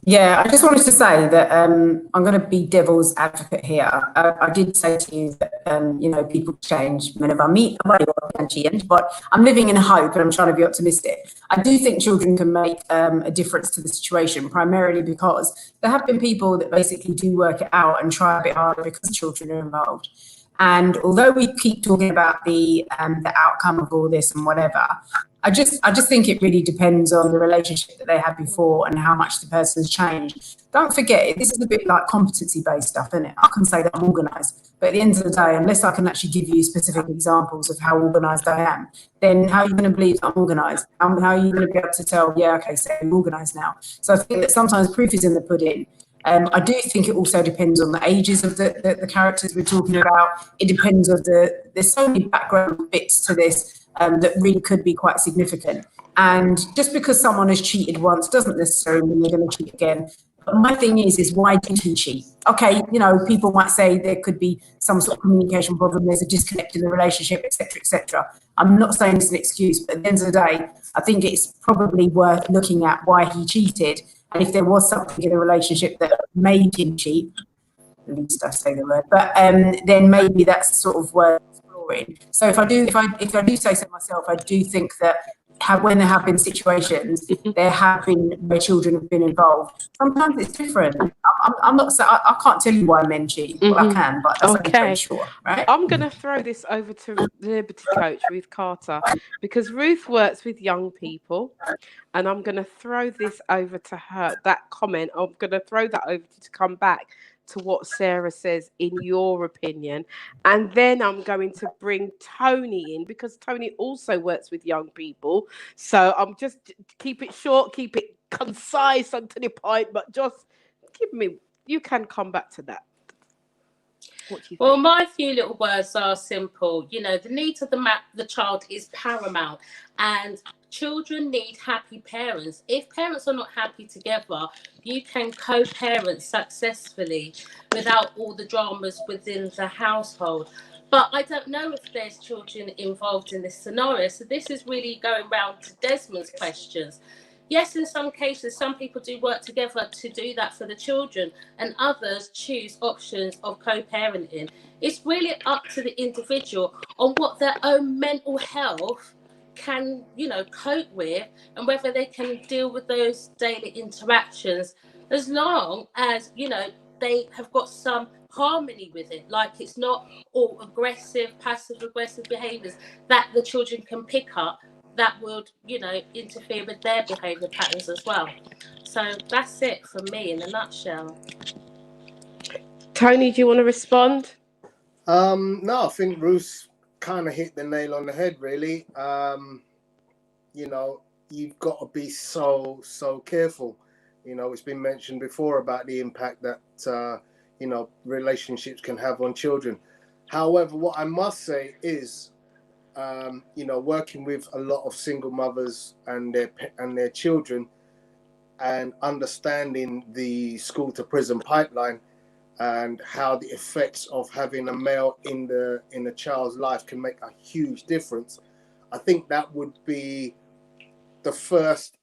Yeah, I just wanted to say that I'm going to be devil's advocate here. I did say to you that, people change whenever I meet somebody or can change, but I'm living in hope and I'm trying to be optimistic. I do think children can make a difference to the situation, primarily because there have been people that basically do work it out and try a bit harder because children are involved. And although we keep talking about the outcome of all this and whatever, I just think it really depends on the relationship that they had before and how much the person's changed. Don't forget, this is a bit like competency-based stuff, isn't it? I can say that I'm organised, but at the end of the day, unless I can actually give you specific examples of how organised I am, then how are you going to believe I'm organised? How are you going to be able to tell, yeah, okay, so I'm organised now? So I think that sometimes proof is in the pudding. I do think it also depends on the ages of the characters we're talking about. It depends on there's so many background bits to this that really could be quite significant. And just because someone has cheated once doesn't necessarily mean they're going to cheat again. But my thing is why did he cheat? Okay, you know, people might say there could be some sort of communication problem, there's a disconnect in the relationship, etc., etc. I'm not saying it's an excuse, but at the end of the day, I think it's probably worth looking at why he cheated. And if there was something in the relationship that made him cheat, at least I say the word, but then maybe that's sort of worth exploring. So if I do say so myself, I do think that when there have been situations, there have been where children have been involved. Sometimes it's different. I'm not. I can't tell you why men cheat. Well, I can, but that's not very sure, right? I'm going to throw this over to Liberty Coach Ruth Carter, because Ruth works with young people, and I'm going to throw this over to her. That comment, I'm going to throw that over to come back to what Sarah says in your opinion, and then I'm going to bring Tony in, because Tony also works with young people. So I'm just keep it short, keep it concise and to the point, but just you can come back to that. What do you think? Well, my few little words are simple. You know, the needs of the child is paramount, and children need happy parents. If parents are not happy together, you can co-parent successfully without all the dramas within the household. But I don't know if there's children involved in this scenario. So this is really going round to Desmond's questions. Yes, in some cases, some people do work together to do that for the children, and others choose options of co-parenting. It's really up to the individual on what their own mental health can, you know, cope with, and whether they can deal with those daily interactions, as long as, you know, they have got some harmony with it. Like, it's not all aggressive, passive aggressive behaviors that the children can pick up that would, you know, interfere with their behavior patterns as well. So that's it from me in a nutshell. Tony, do you want to respond? No, I think Ruth kind of hit the nail on the head, really. You know, you've got to be so careful. You know, it's been mentioned before about the impact that, you know, relationships can have on children. However, what I must say is, you know, working with a lot of single mothers and their children, and understanding the school to prison pipeline and how the effects of having a male in a child's life can make a huge difference. I think that would be the first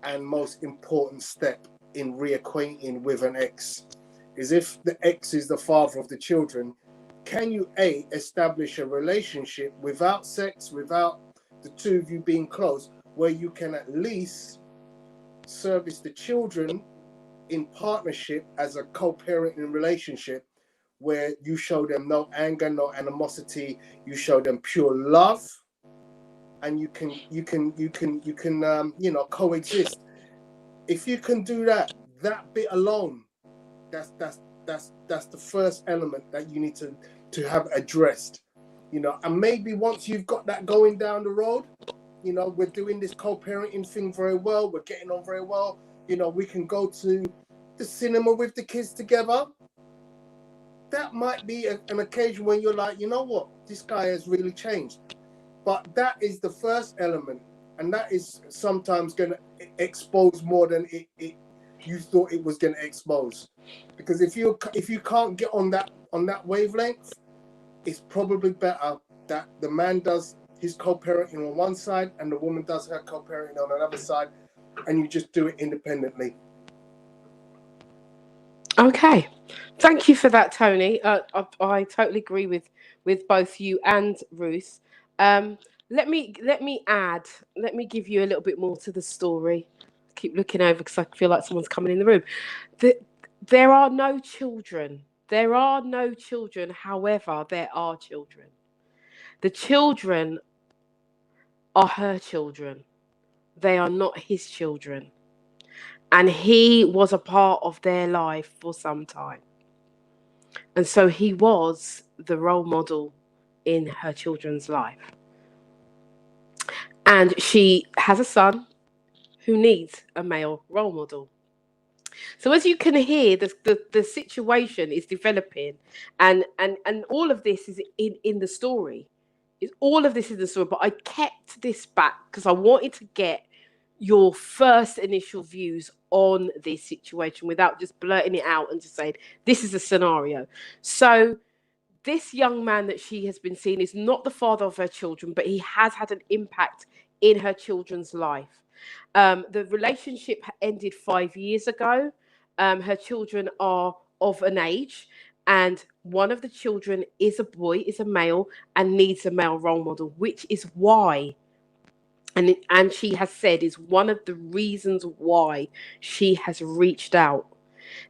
and most important step in reacquainting with an ex. Is if the ex is the father of the children, can you establish a relationship without sex, without the two of you being close, where you can at least service the children in partnership as a co-parenting relationship, where you show them no anger, no animosity, you show them pure love, and you can you know, coexist. If you can do that bit alone, that's the first element that you need to have addressed, you know. And maybe once you've got that going down the road, you know, we're doing this co-parenting thing very well, we're getting on very well, you know, we can go to the cinema with the kids together. That might be an occasion when you're like, you know what, this guy has really changed. But that is the first element, and that is sometimes going to expose more than you thought it was going to expose. Because if you can't get on that wavelength, it's probably better that the man does his co-parenting on one side and the woman does her co-parenting on another side, and you just do it independently. Okay, thank you for that, Tony. I totally agree with both you and Ruth. Let me give you a little bit more to the story. Keep looking over because I feel like someone's coming in the room. There are no children. There are no children. However, there are children. The children are her children. They are not his children. And he was a part of their life for some time. And so he was the role model in her children's life. And she has a son who needs a male role model. So as you can hear, the situation is developing, and all of this is in the story. All of this is the story, but I kept this back because I wanted to get your first initial views on this situation without just blurting it out and just saying, this is a scenario. So this young man that she has been seeing is not the father of her children, but he has had an impact in her children's life. The relationship ended 5 years ago. Her children are of an age, and one of the children is a boy, is a male, and needs a male role model, which is why, and she has said, is one of the reasons why she has reached out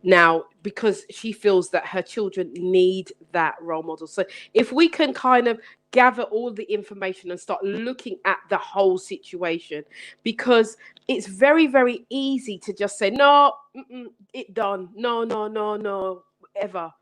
now, because she feels that her children need that role model. So if we can kind of gather all the information and start looking at the whole situation, because it's very, very easy to just say, no, it done, no, ever.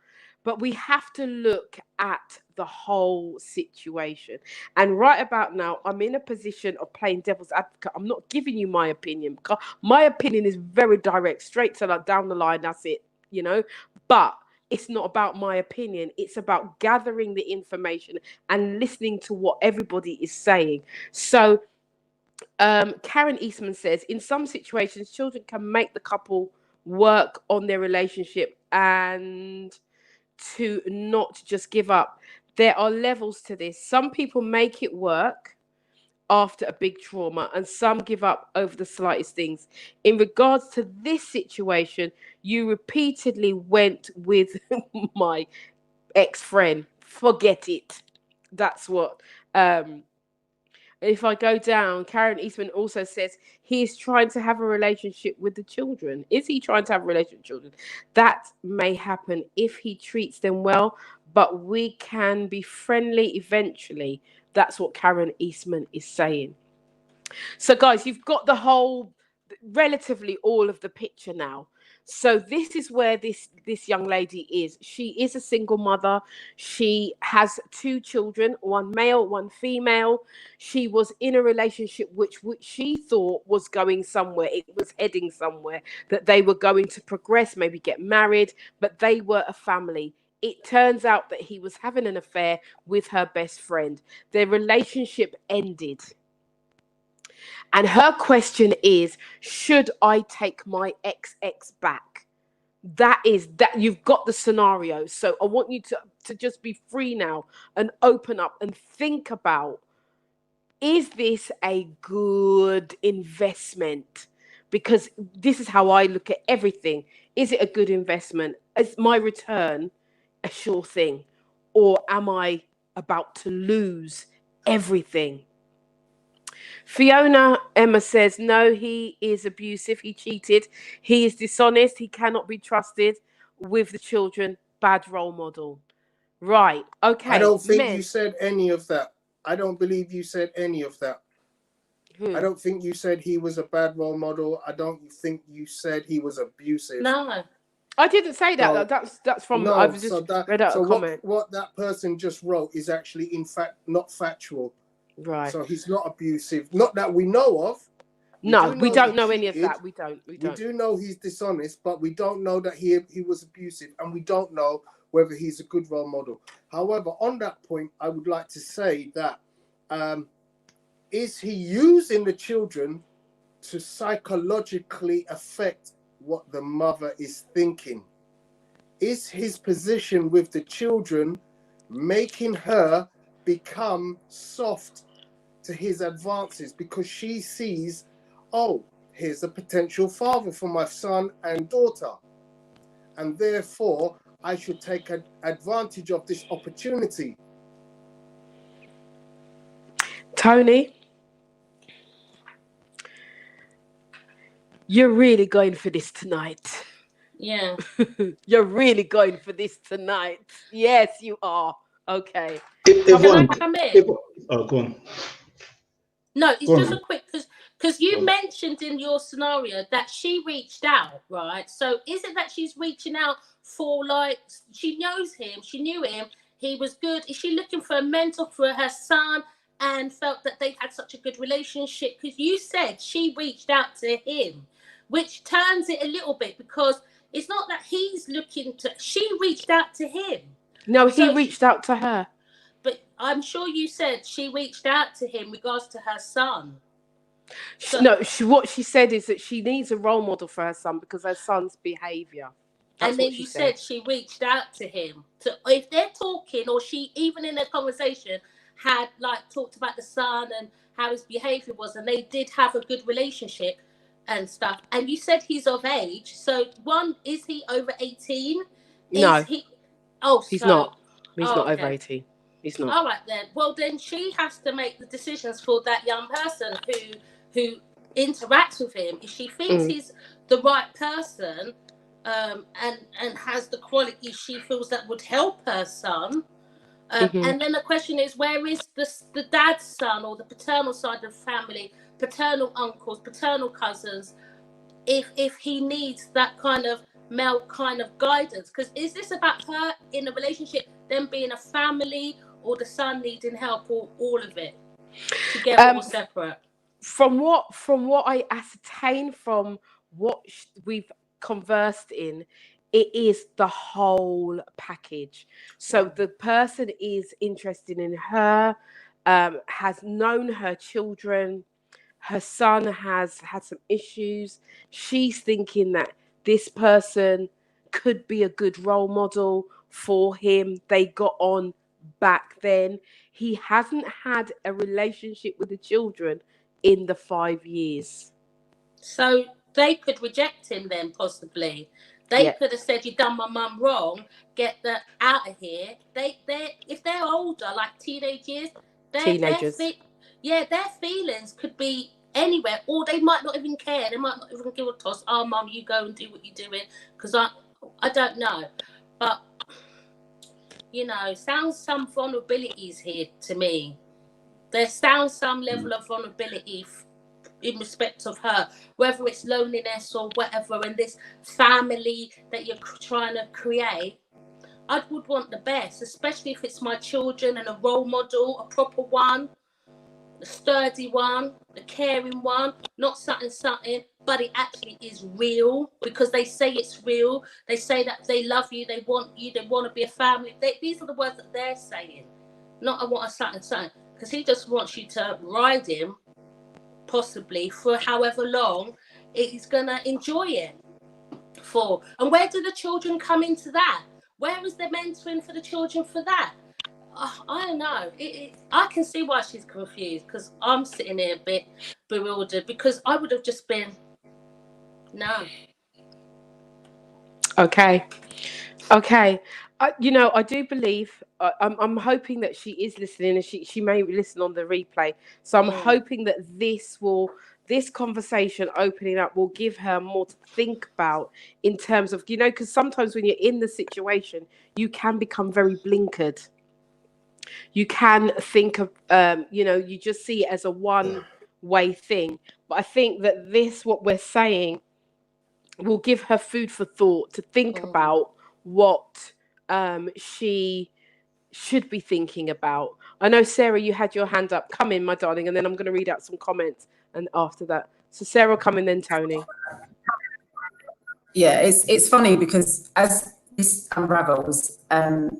But we have to look at the whole situation. And right about now, I'm in a position of playing devil's advocate. I'm not giving you my opinion, because my opinion is very direct, straight to like down the line. That's it, you know. But it's not about my opinion. It's about gathering the information and listening to what everybody is saying. So Karen Eastman says, in some situations, children can make the couple work on their relationship and to not just give up. There are levels to this. Some people make it work after a big trauma, and some give up over the slightest things. In regards to this situation, you repeatedly went with my ex-friend. Forget it. That's what. If I go down, Karen Eastman also says he's trying to have a relationship with the children. Is he trying to have a relationship with children? That may happen if he treats them well, but we can be friendly eventually. That's what Karen Eastman is saying. So, guys, you've got the whole, relatively all of the picture now. So this is where this young lady is. She is a single mother. She has 2 children, one male, one female. She was in a relationship which she thought was going somewhere. It was heading somewhere, that they were going to progress, maybe get married, but they were a family. It turns out that he was having an affair with her best friend. Their relationship ended. And her question is, should I take my ex back? That you've got the scenario. So I want you to just be free now and open up and think about, is this a good investment? Because this is how I look at everything. Is it a good investment? Is my return a sure thing? Or am I about to lose everything? Fiona Emma says, no, he is abusive. He cheated. He is dishonest. He cannot be trusted with the children. Bad role model. Right. Okay. I don't think you said any of that. I don't believe you said any of that. I don't think you said he was a bad role model. I don't think you said he was abusive. No. I didn't say that. So, that's from, no, I've just read out a comment. What that person just wrote is actually, in fact, not factual. Right. So he's not abusive. Not that we know of. We don't know any of that. We don't. We do know he's dishonest, but we don't know that he was abusive, and we don't know whether he's a good role model. However, on that point, I would like to say that is he using the children to psychologically affect what the mother is thinking? Is his position with the children making her become soft to his advances, because she sees, oh, here's a potential father for my son and daughter, and therefore I should take advantage of this opportunity? Tony, you're really going for this tonight. Yeah. You're really going for this tonight. Yes, you are. Okay. Can I come in? Oh, go on. No, it's just a quick, because you mentioned in your scenario that she reached out, right? So is it that she's reaching out for, like, she knows him, she knew him, he was good? Is she looking for a mentor for her son and felt that they had such a good relationship? Because you said she reached out to him, which turns it a little bit, because it's not that he's looking to, she reached out to him. No, he reached out to her. But I'm sure you said she reached out to him in regards to her son. What she said is that she needs a role model for her son because her son's behaviour. And then you said she reached out to him. So if they're talking, or she even in a conversation had like talked about the son and how his behaviour was, and they did have a good relationship and stuff. And you said he's of age. So is he over 18? No. He's not. He's not over 18. He's not. All right then. Well, then she has to make the decisions for that young person who interacts with him. If she thinks he's the right person, and has the quality she feels that would help her son. And then the question is, where is the dad's son or the paternal side of the family, paternal uncles, paternal cousins, if he needs that kind of male kind of guidance? Because is this about her in a relationship, them being a family, or the son needing help, or all of it together or separate? From what I ascertain from what we've conversed in, it is the whole package. So the person is interested in her, has known her children, her son has had some issues. She's thinking that this person could be a good role model for him. They got on back then. He hasn't had a relationship with the children in the 5 years. So they could reject him then, possibly. They could have said, "You've done my mum wrong. Get that out of here." If they're older, like teenagers, Teenagers. Their feelings could be anywhere, or they might not even care. They might not even give a toss. "Oh, mum, you go and do what you're doing," because I don't know, but sounds some vulnerabilities here to me. There sounds some level of vulnerability in respect of her, whether it's loneliness or whatever, and this family that you're trying to create. I would want the best, especially if it's my children, and a role model, a proper one, the sturdy one, the caring one, not something, but it actually is real, because they say it's real. They say that they love you, they want to be a family. These are the words that they're saying, not "I want a something," because he just wants you to ride him, possibly for however long he's gonna enjoy it for. And where do the children come into that? Where is the mentoring for the children for that? I don't know. I can see why she's confused, because I'm sitting here a bit bewildered, because I would have just been no. Okay. I do believe, I'm hoping that she is listening, and she may listen on the replay. So I'm hoping that this conversation opening up will give her more to think about, in terms of, because sometimes when you're in the situation, you can become very blinkered. You can think of, you just see it as a one-way thing. But I think that what we're saying will give her food for thought to think about what she should be thinking about. I know, Sarah, you had your hand up. Come in, my darling, and then I'm going to read out some comments, and after that. So Sarah, come in then, Tony. Yeah, it's funny, because as this unravels,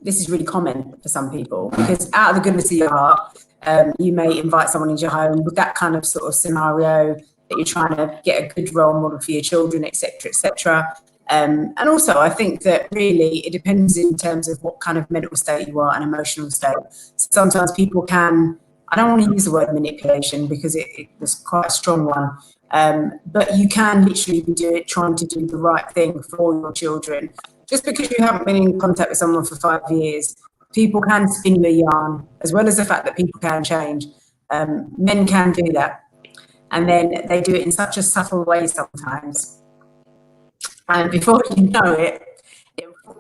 this is really common for some people, because out of the goodness of your heart, you may invite someone into your home with that kind of sort of scenario, that you're trying to get a good role model for your children, etc., etc. And also, I think that really it depends in terms of what kind of mental state you are and emotional state. Sometimes people can, I don't want to use the word manipulation, because it's quite a strong one, but you can literally be trying to do the right thing for your children. Just because you haven't been in contact with someone for 5 years, people can spin you a yarn, as well as the fact that people can change. Men can do that. And then they do it in such a subtle way sometimes. And before you know it,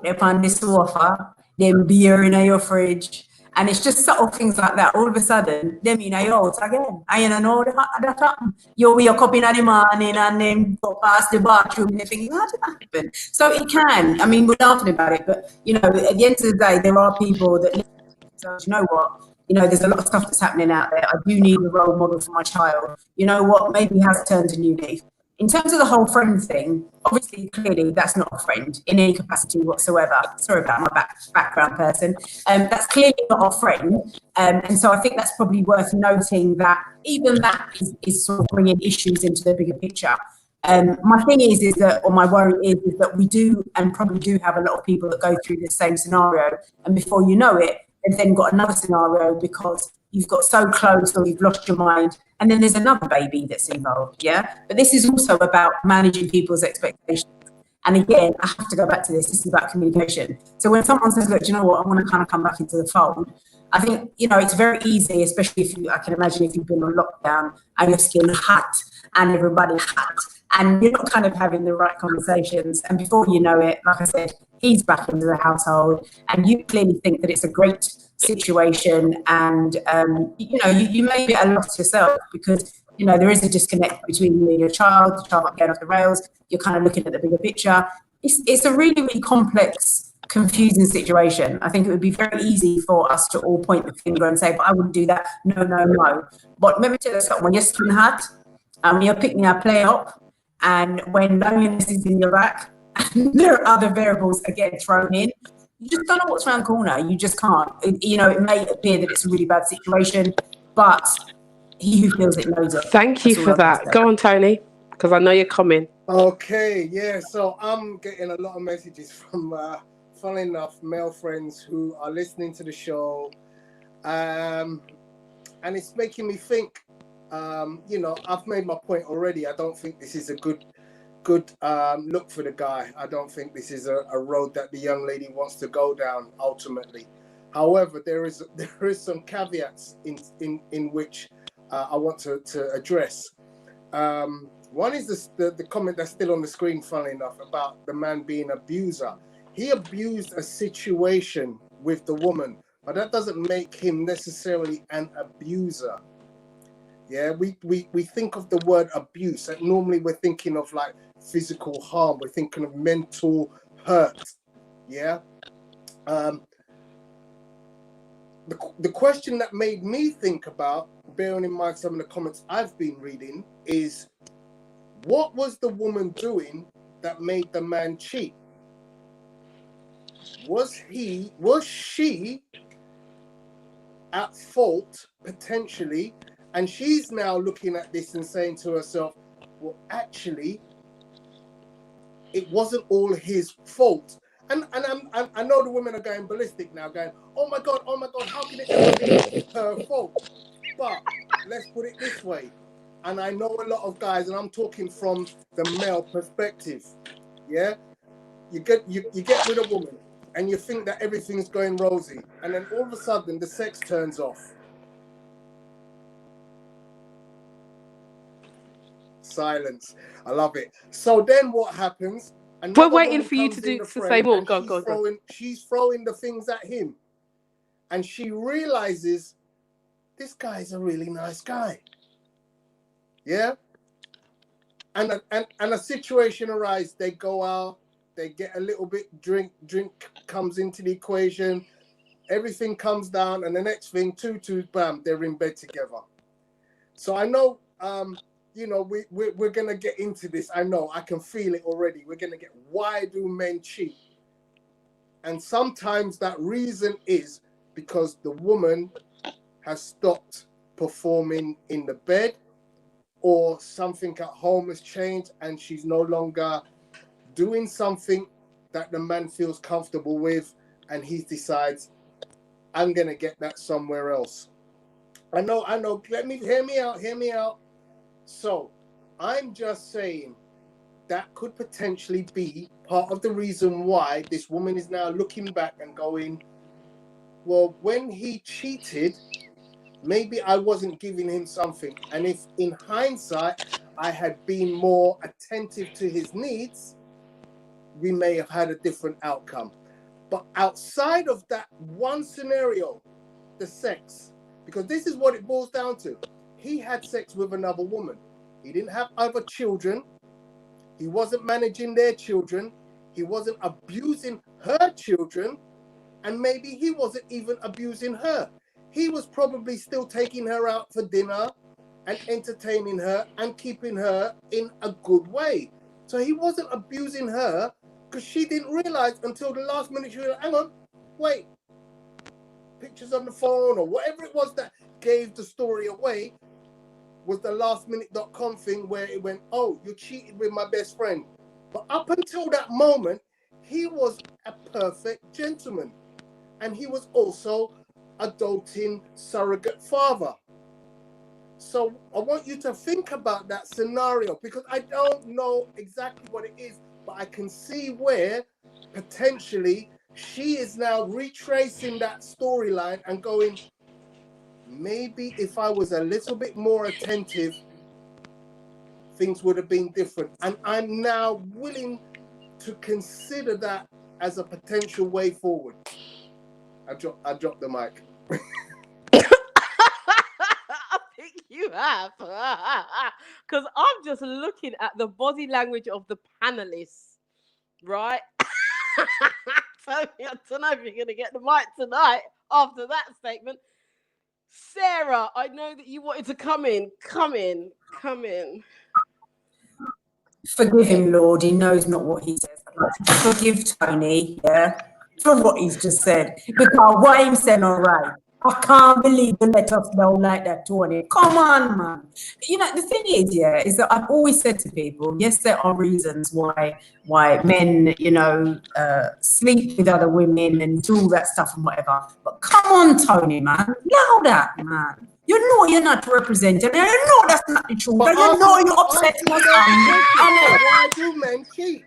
they'll find this offer, they'll be in your fridge. And it's just subtle things like that. All of a sudden, them in your house again. I don't know that happened. You'll wake up in the morning and then go past the bathroom and think, how did that happen? So it can. I mean, we're laughing about it, but, at the end of the day, there are people that, so you know what? There's a lot of stuff that's happening out there. I do need a role model for my child. You know what? Maybe he has turned a new leaf. In terms of the whole friend thing, obviously, clearly, that's not a friend in any capacity whatsoever. Sorry about my background person. That's clearly not a friend. And so I think that's probably worth noting that even that is sort of bringing issues into the bigger picture. My thing is that, or my worry is that we do and probably do have a lot of people that go through the same scenario. And before you know it, they've then got another scenario because you've got so close or you've lost your mind. And then there's another baby that's involved, yeah? But this is also about managing people's expectations. And again, I have to go back to this. This is about communication. So when someone says, look, do you know what, I want to kind of come back into the fold, I think, you know, it's very easy, especially I can imagine if you've been on lockdown and your skin hot and everybody hot and you're not kind of having the right conversations. And before you know it, like I said, he's back into the household and you clearly think that it's a great situation and, you know, you may be at a loss yourself because, you know, there is a disconnect between you and your child, the child might get off the rails, you're kind of looking at the bigger picture. It's a really, really complex, confusing situation. I think it would be very easy for us to all point the finger and say, but I wouldn't do that. No, no, no. But let me tell you something, when you're skin hot, when you're picking up play up, and when loneliness is in your back, and there are other variables again thrown in, you just don't know what's around the corner. You just can't. You know, it may appear that it's a really bad situation, but he who feels it knows it. Thank you for that. Go on, Tony, because I know you're coming. Okay, yeah. So I'm getting a lot of messages from, funnily enough, male friends who are listening to the show, and it's making me think. You know, I've made my point already. I don't think this is a good look for the guy. I don't think this is a road that the young lady wants to go down ultimately. However, there is some caveats in which I want to address. One is the comment that's still on the screen, funnily enough, about the man being an abuser. He abused a situation with the woman, but that doesn't make him necessarily an abuser. Yeah, we think of the word abuse, and normally we're thinking of like physical harm. We're thinking of mental hurt. Yeah. The question that made me think about, bearing in mind some of the comments I've been reading, is what was the woman doing that made the man cheat? Was she at fault potentially? And she's now looking at this and saying to herself, well, actually, it wasn't all his fault. And I know the women are going ballistic now, going, oh my God, how can it ever be her fault? But let's put it this way. And I know a lot of guys, and I'm talking from the male perspective. Yeah, you get with a woman and you think that everything's going rosy, and then all of a sudden the sex turns off. Silence. I love it. So then what happens? We're waiting for you to say more. Go. She's throwing the things at him. And she realizes this guy's a really nice guy. Yeah? And a situation arises. They go out, they get a little bit drink comes into the equation, everything comes down, and the next thing, two, bam, they're in bed together. So I know you know, we're going to get into this. I know, I can feel it already. We're going to get, why do men cheat? And sometimes that reason is because the woman has stopped performing in the bed, or something at home has changed and she's no longer doing something that the man feels comfortable with, and he decides, I'm going to get that somewhere else. I know. Hear me out. So I'm just saying that could potentially be part of the reason why this woman is now looking back and going, well, when he cheated, maybe I wasn't giving him something. And if in hindsight, I had been more attentive to his needs, we may have had a different outcome. But outside of that one scenario, the sex, because this is what it boils down to. He had sex with another woman. He didn't have other children. He wasn't managing their children. He wasn't abusing her children. And maybe he wasn't even abusing her. He was probably still taking her out for dinner and entertaining her and keeping her in a good way. So he wasn't abusing her because she didn't realize until the last minute. She was like, hang on, wait, pictures on the phone or whatever it was that gave the story away was the lastminute.com thing where it went, oh, you cheated with my best friend. But up until that moment, he was a perfect gentleman. And he was also a doting surrogate father. So I want you to think about that scenario, because I don't know exactly what it is, but I can see where potentially she is now retracing that storyline and going, maybe if I was a little bit more attentive, things would have been different. And I'm now willing to consider that as a potential way forward. I dropped the mic. I think you have. Because I'm just looking at the body language of the panelists, right? So I don't know if you're going to get the mic tonight after that statement. Sarah, I know that you wanted to come in. Come in. Forgive him, Lord. He knows not what he says. Forgive Tony, yeah, for what he's just said. Because what him said, all right. I can't believe you let us down like that, Tony. Come on, man. You know, the thing is, yeah, is that I've always said to people, yes, there are reasons why men, you know, sleep with other women and do all that stuff and whatever. But come on, Tony, man. Allow that, man. You know you're not represented. You know that's not the truth. But you know you're upsetting us. Why do men cheat?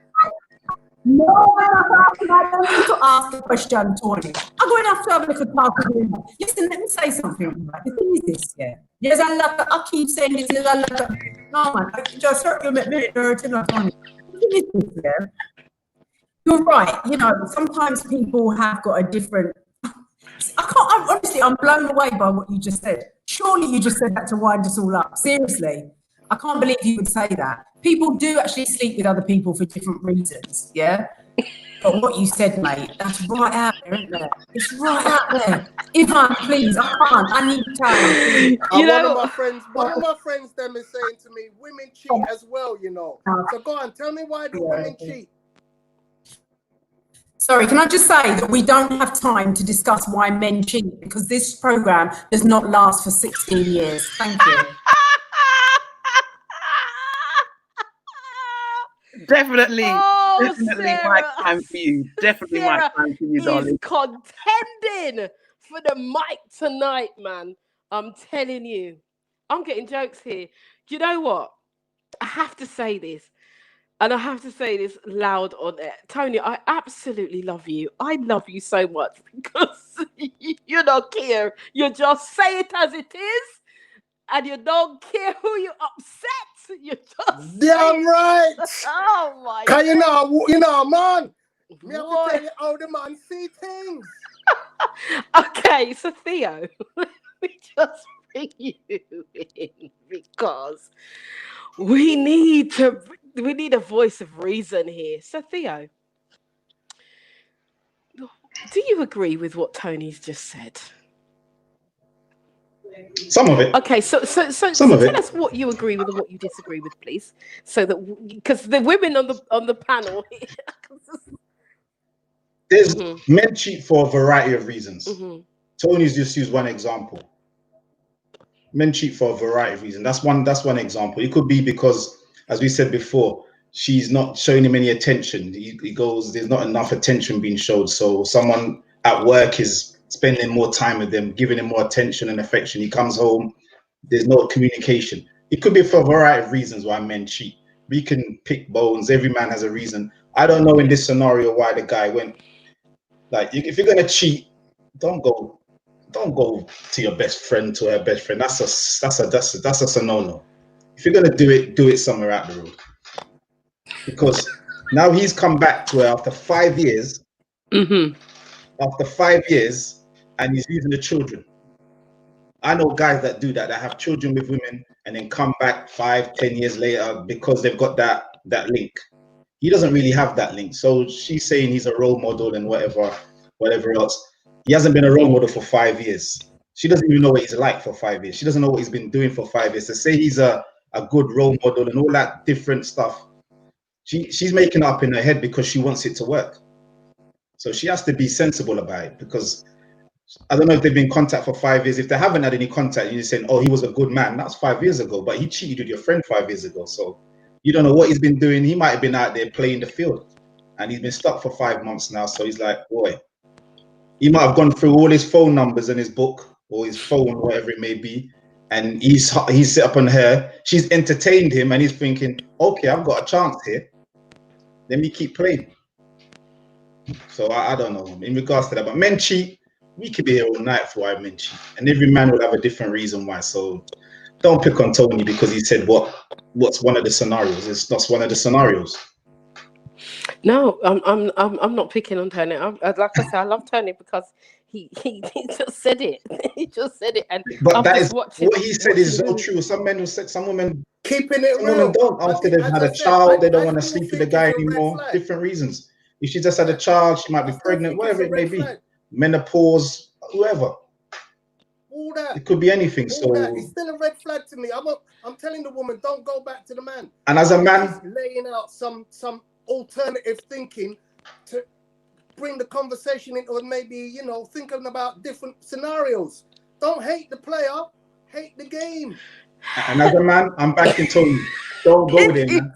No, I don't need to ask the question, Tony. I'm going to have a little talk with him. Listen, let me say something. The thing is this, yeah. There's a lot of, I keep saying this, there's a lot of, no, man, I just heard you make me dirty, not Tony. The thing is this, yeah. You're right, you know, sometimes people have got a different, I'm blown away by what you just said. Surely you just said that to wind us all up. Seriously. I can't believe you would say that. People do actually sleep with other people for different reasons, yeah? But what you said, mate, that's right out there, isn't it? It's right out there. Ivan, please, I can't. I need time. You know, one of my friends them is saying to me, women cheat as well, you know. So go on, tell me why do women cheat? Sorry, can I just say that we don't have time to discuss why men cheat, because this program does not last for 16 years. Thank you. Definitely Sarah, my time for you. Definitely Sarah my time for you, darling. Contending for the mic tonight, man. I'm telling you. I'm getting jokes here. Do you know what? I have to say this. And I have to say this loud on air. Tony, I absolutely love you. I love you so much because you don't care. You just say it as it is. And you don't care who you upset. You just damn right. Oh my God. You know, man. Me have to tell you how the man see things. Okay, so Theo, let me just bring you in because we need a voice of reason here. So Theo, do you agree with what Tony's just said? Some of it. Okay, so tell us what you agree with and what you disagree with, please. So that because the women on the panel, there's men cheat for a variety of reasons. Tony's just used one example. Men cheat for a variety of reasons. That's one example. It could be because, as we said before, she's not showing him any attention. He goes, there's not enough attention being showed. So someone at work is spending more time with them, giving him more attention and affection. He comes home, there's no communication. It could be for a variety of reasons why men cheat. We can pick bones. Every man has a reason. I don't know in this scenario why the guy went, like, if you're gonna cheat, don't go to your best friend, to her best friend. That's a no-no. If you're gonna do it somewhere out the road. Because now he's come back to her after 5 years. After 5 years, and he's using the children. I know guys that do that have children with women and then come back 5-10 years later because they've got that link. He doesn't really have that link. So she's saying he's a role model and whatever else. He hasn't been a role model for 5 years. She doesn't even know what he's like for 5 years. She doesn't know what he's been doing for 5 years. To say he's a good role model and all that different stuff, she's making it up in her head because she wants it to work. So she has to be sensible about it, because I don't know if they've been in contact for 5 years. If they haven't had any contact, you're saying, oh, he was a good man. That's 5 years ago, but he cheated with your friend 5 years ago. So you don't know what he's been doing. He might have been out there playing the field, and he's been stuck for 5 months now. So he's like, boy, he might have gone through all his phone numbers in his book or his phone, whatever it may be, and he's set up on her. She's entertained him, and he's thinking, okay, I've got a chance here. Let me keep playing. So I don't know in regards to that. But men cheat. We could be here all night for why men cheat, and every man will have a different reason why. So don't pick on Tony because he said what's one of the scenarios. It's not one of the scenarios. No, I'm not picking on Tony. Like I said, I love Tony because he just said it. He just said it, and but that is what he said is so true. Some men will say, some women keeping it some real. women don't after they've had a child. They don't want to sleep with the guy anymore. Different reasons. If she just had a child, she might be pregnant, whatever it may be. Menopause, whoever. All that. It could be anything. All So that. It's still a red flag to me. I'm telling the woman, don't go back to the man. And as a man, just laying out some alternative thinking to bring the conversation in, or maybe thinking about different scenarios. Don't hate the player, hate the game. And as a man, I'm backing Tony. Don't go there, man.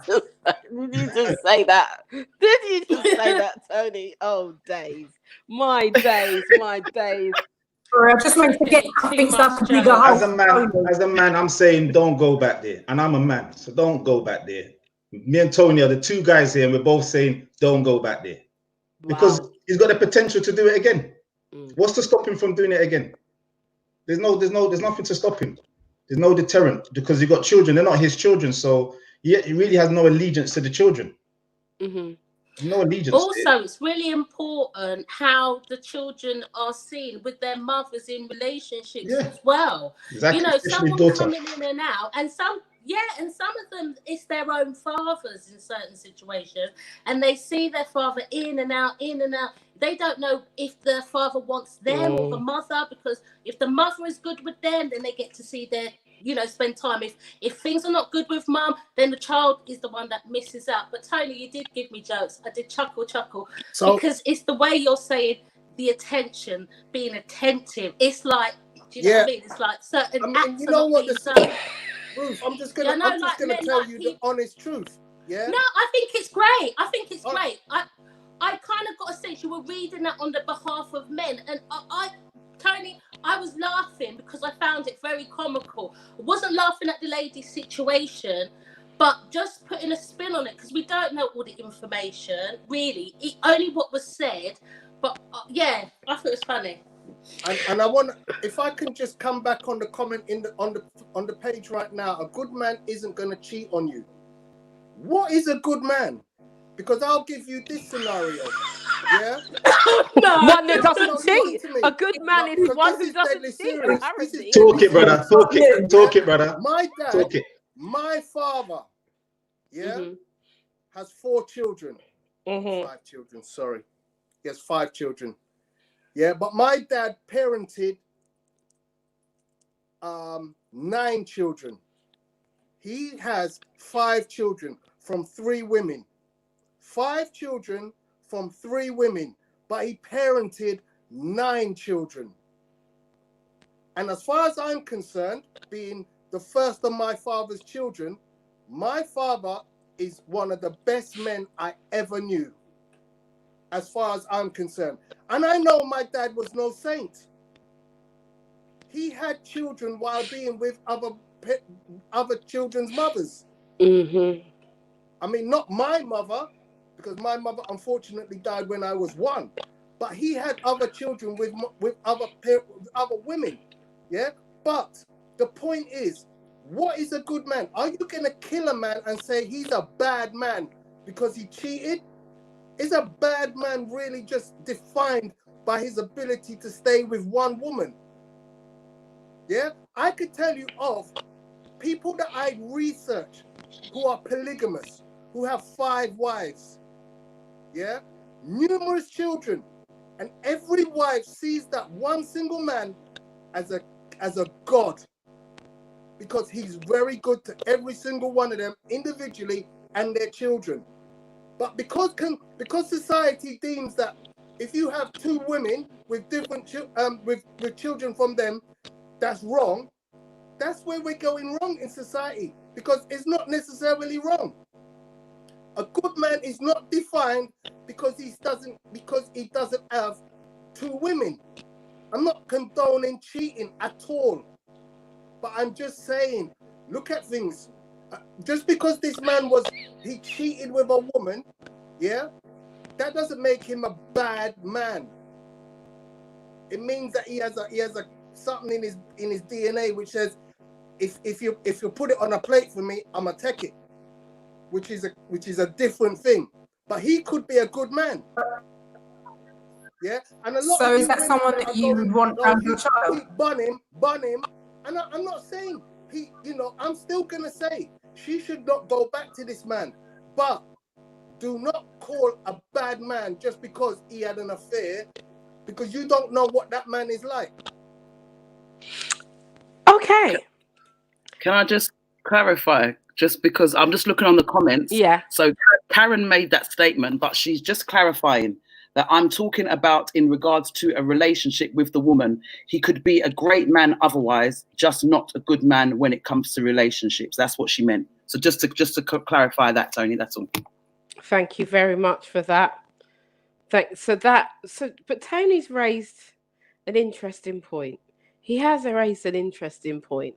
Did you just say that? Did you just say that, Tony? Oh, days. My days, my days. Sorry, I just like to get things up a bigger house. As a man, I'm saying don't go back there. And I'm a man, so don't go back there. Me and Tony are the two guys here, and we're both saying don't go back there. Wow. Because he's got the potential to do it again. What's to stop him from doing it again? There's nothing to stop him. There's no deterrent because he got children. They're not his children, so he really has no allegiance to the children. No allegiance. Also, it's really important how the children are seen with their mothers in relationships as well. Exactly. Someone coming in and out, and some of them, it's their own fathers in certain situations, and they see their father in and out. They don't know if the father wants them or the mother, because if the mother is good with them, then they get to see their, spend time. If things are not good with mum, then the child is the one that misses out. But Tony, you did give me jokes. I did chuckle, because it's the way you're saying the attention, being attentive. It's like, do you know what I mean? It's like certain acts. You know what? Ruth, I'm just gonna tell you the honest truth. Yeah. No, I think it's great. Great. I kind of got a sense you were reading that on the behalf of men, and Tony, I was laughing because I found it very comical. I wasn't laughing at the lady's situation, but just putting a spin on it, because we don't know all the information, really. Only what was said, but I thought it was funny. And I want, if I can just come back on the comment on the page right now. A good man isn't going to cheat on you. What is a good man? Because I'll give you this scenario. Yeah. One that doesn't cheat. A good man is one who doesn't cheat. Talk it, brother. Talk it, brother. My dad, my father, has 4 children. 5 children. Sorry, he has 5 children. Yeah, but my dad parented 9 children. He has 5 children from 3 women. 5 children from 3 women, but he parented 9 children. And as far as I'm concerned, being the first of my father's children, my father is one of the best men I ever knew, as far as I'm concerned. And I know my dad was no saint. He had children while being with other children's mothers. I mean, not my mother, because my mother unfortunately died when I was 1. But he had other children with other women. Yeah. But the point is, what is a good man? Are you going to kill a man and say he's a bad man because he cheated? Is a bad man really just defined by his ability to stay with one woman? Yeah. I could tell you of people that I research who are polygamous, who have 5 wives. Yeah, numerous children, and every wife sees that one single man as a god, because he's very good to every single one of them individually and their children. But because society deems that if you have two women with different with children from them, that's wrong. That's where we're going wrong in society, because it's not necessarily wrong. A good man is not defined because he doesn't have two women. I'm not condoning cheating at all, but I'm just saying, look at things. Just because this man he cheated with a woman, yeah, that doesn't make him a bad man. It means that he has a something in his DNA which says, if you put it on a plate for me, I'm gonna take it, which is a different thing. But he could be a good man. Yeah, and a lot. So is that someone that you would want around your child? Bun him, and I'm not saying he. I'm still gonna say she should not go back to this man, but do not call a bad man just because he had an affair, because you don't know what that man is like. Okay. Can I just clarify? Just because I'm just looking on the comments. Yeah. So Karen made that statement, but she's just clarifying that I'm talking about in regards to a relationship with the woman. He could be a great man otherwise, just not a good man when it comes to relationships. That's what she meant. So just to clarify that, Tony, that's all. Thank you very much for that. But Tony's raised an interesting point. He has raised an interesting point.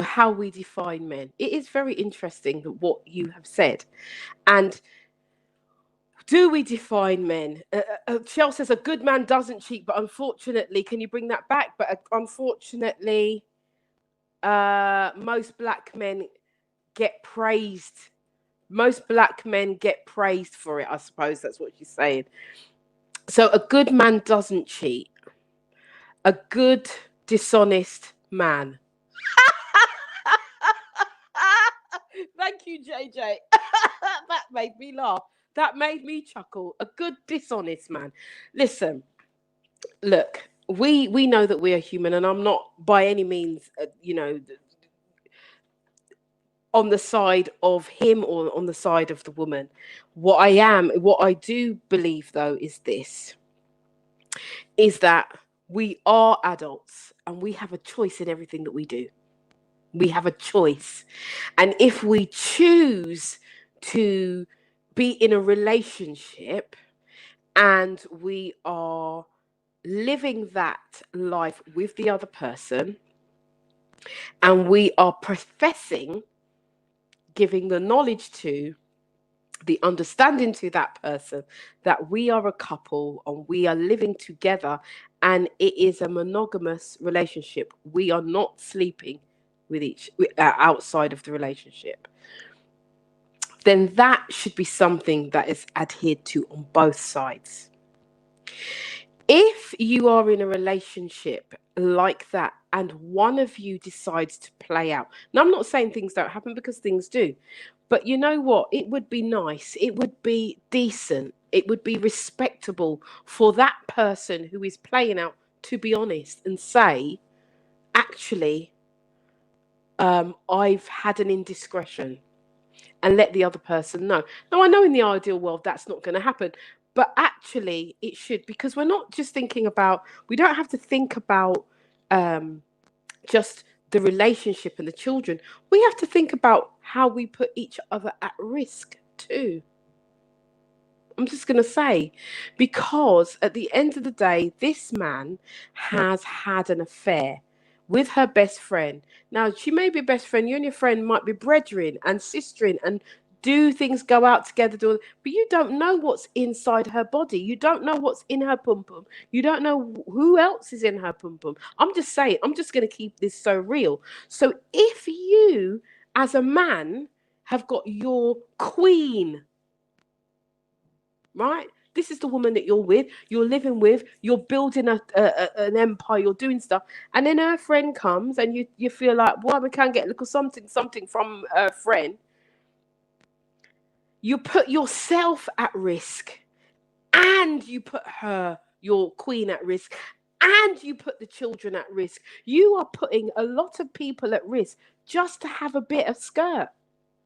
How we define men. It is very interesting what you have said. And do we define men? Shell says a good man doesn't cheat, but unfortunately, can you bring that back? But unfortunately, most black men get praised. Most black men get praised for it, I suppose that's what she's saying. So a good man doesn't cheat. A good, dishonest man. Thank you, JJ. That made me laugh. That made me chuckle. A good, dishonest man. Listen, look, we know that we are human, and I'm not by any means, on the side of him or on the side of the woman. What I do believe, though, is that we are adults and we have a choice in everything that we do. We have a choice. And if we choose to be in a relationship and we are living that life with the other person, and we are professing, giving the knowledge to, the understanding to that person that we are a couple and we are living together and it is a monogamous relationship. We are not sleeping with outside of the relationship. Then that should be something that is adhered to on both sides. If you are in a relationship like that and one of you decides to play out, now I'm not saying things don't happen, because things do, but you know what? It would be nice. It would be decent. It would be respectable for that person who is playing out to be honest and say, actually, I've had an indiscretion, and let the other person know. Now, I know in the ideal world that's not going to happen, but actually it should, because we're not just thinking about, we don't have to think about just the relationship and the children. We have to think about how we put each other at risk too. I'm just going to say, because at the end of the day, this man has had an affair with her best friend. Now, she may be best friend. You and your friend might be brethren and sistering and do things, go out together, but you don't know what's inside her body. You don't know what's in her pum-pum. You don't know who else is in her pum-pum. I'm just saying, I'm just going to keep this so real. So if you, as a man, have got your queen, right? This is the woman that you're with, you're living with, you're building an empire, you're doing stuff. And then her friend comes and you feel like, well, we can't get a little something from her friend. You put yourself at risk and you put your queen at risk. and you put the children at risk. You are putting a lot of people at risk just to have a bit of skirt.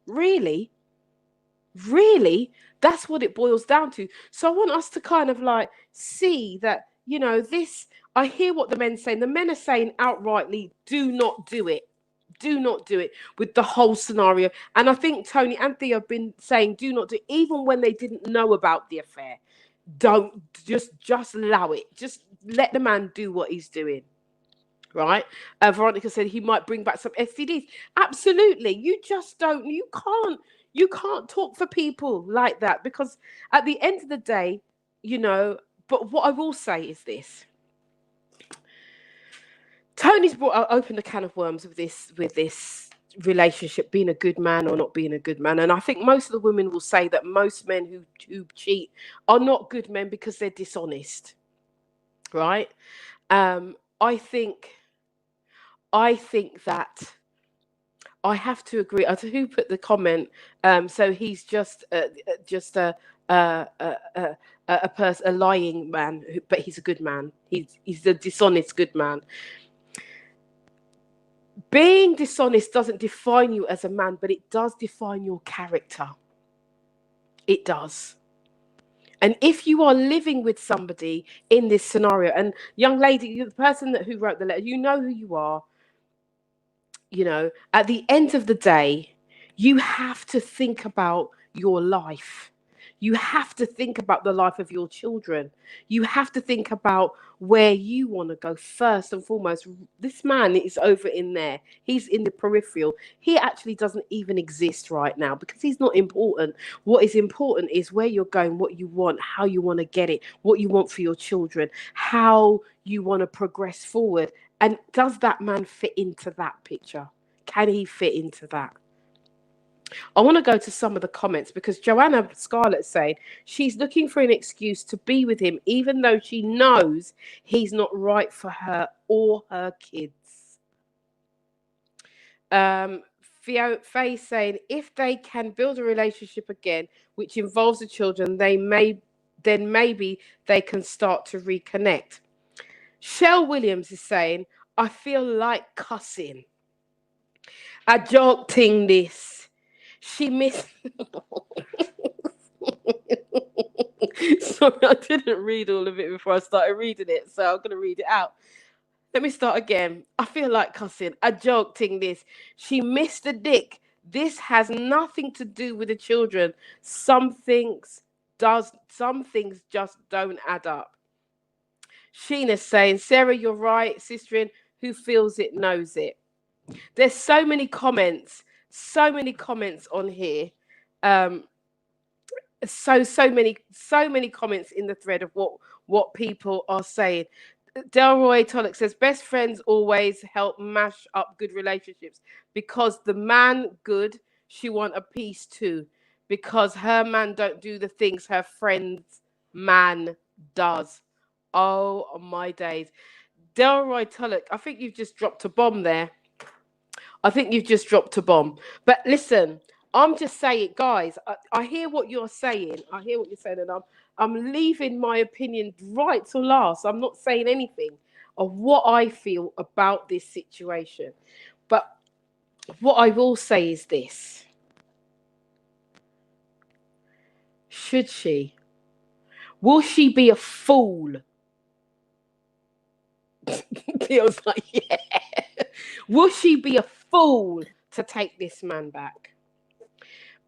Really? Really? That's what it boils down to. So I want us to kind of like see that, you know, this, I hear what the men's saying. The men are saying outrightly, do not do it. Do not do it with the whole scenario. And I think Tony and Theo have been saying do not do it, even when they didn't know about the affair. Don't just allow it. Just let the man do what he's doing. Right? Veronica said he might bring back some STDs. Absolutely. You just don't. You can't talk for people like that, because at the end of the day, you know. But what I will say is this. Tony's opened a can of worms with this relationship, being a good man or not being a good man. And I think most of the women will say that most men who cheat are not good men because they're dishonest. Right? I think that I have to agree. Who put the comment? So he's just a person, a lying man, but he's a good man. He's a dishonest good man. Being dishonest doesn't define you as a man, but it does define your character. It does. And if you are living with somebody in this scenario, and young lady, the person who wrote the letter, you know who you are. You know, at the end of the day, you have to think about your life. You have to think about the life of your children. You have to think about where you want to go first and foremost. This man is over in there. He's in the peripheral. He actually doesn't even exist right now because he's not important. What is important is where you're going, what you want, how you want to get it, what you want for your children, how you want to progress forward. And does that man fit into that picture? Can he fit into that? I want to go to some of the comments because Joanna Scarlett's saying she's looking for an excuse to be with him, even though she knows he's not right for her or her kids. Faye saying if they can build a relationship again, which involves the children, then maybe they can start to reconnect. Shell Williams is saying, I feel like cussing. I joked this. She missed. Sorry, I didn't read all of it before I started reading it, so I'm going to read it out. Let me start again. I feel like cussing. I joked this. She missed a dick. This has nothing to do with the children. Some things just don't add up. Sheena's saying, Sarah, you're right, sister. Who feels it knows it. There's so many comments on here. So many comments in the thread of what people are saying. Delroy Tollock says best friends always help mash up good relationships because the man good, she want a piece too, because her man don't do the things her friend's man does. Oh my days. Delroy Tulloch, I think you've just dropped a bomb there. But listen, I'm just saying, guys, I hear what you're saying. And I'm leaving my opinion right to last. I'm not saying anything of what I feel about this situation. But what I will say is this. Should she? Will she be a fool? Feels like, yeah. Will she be a fool to take this man back?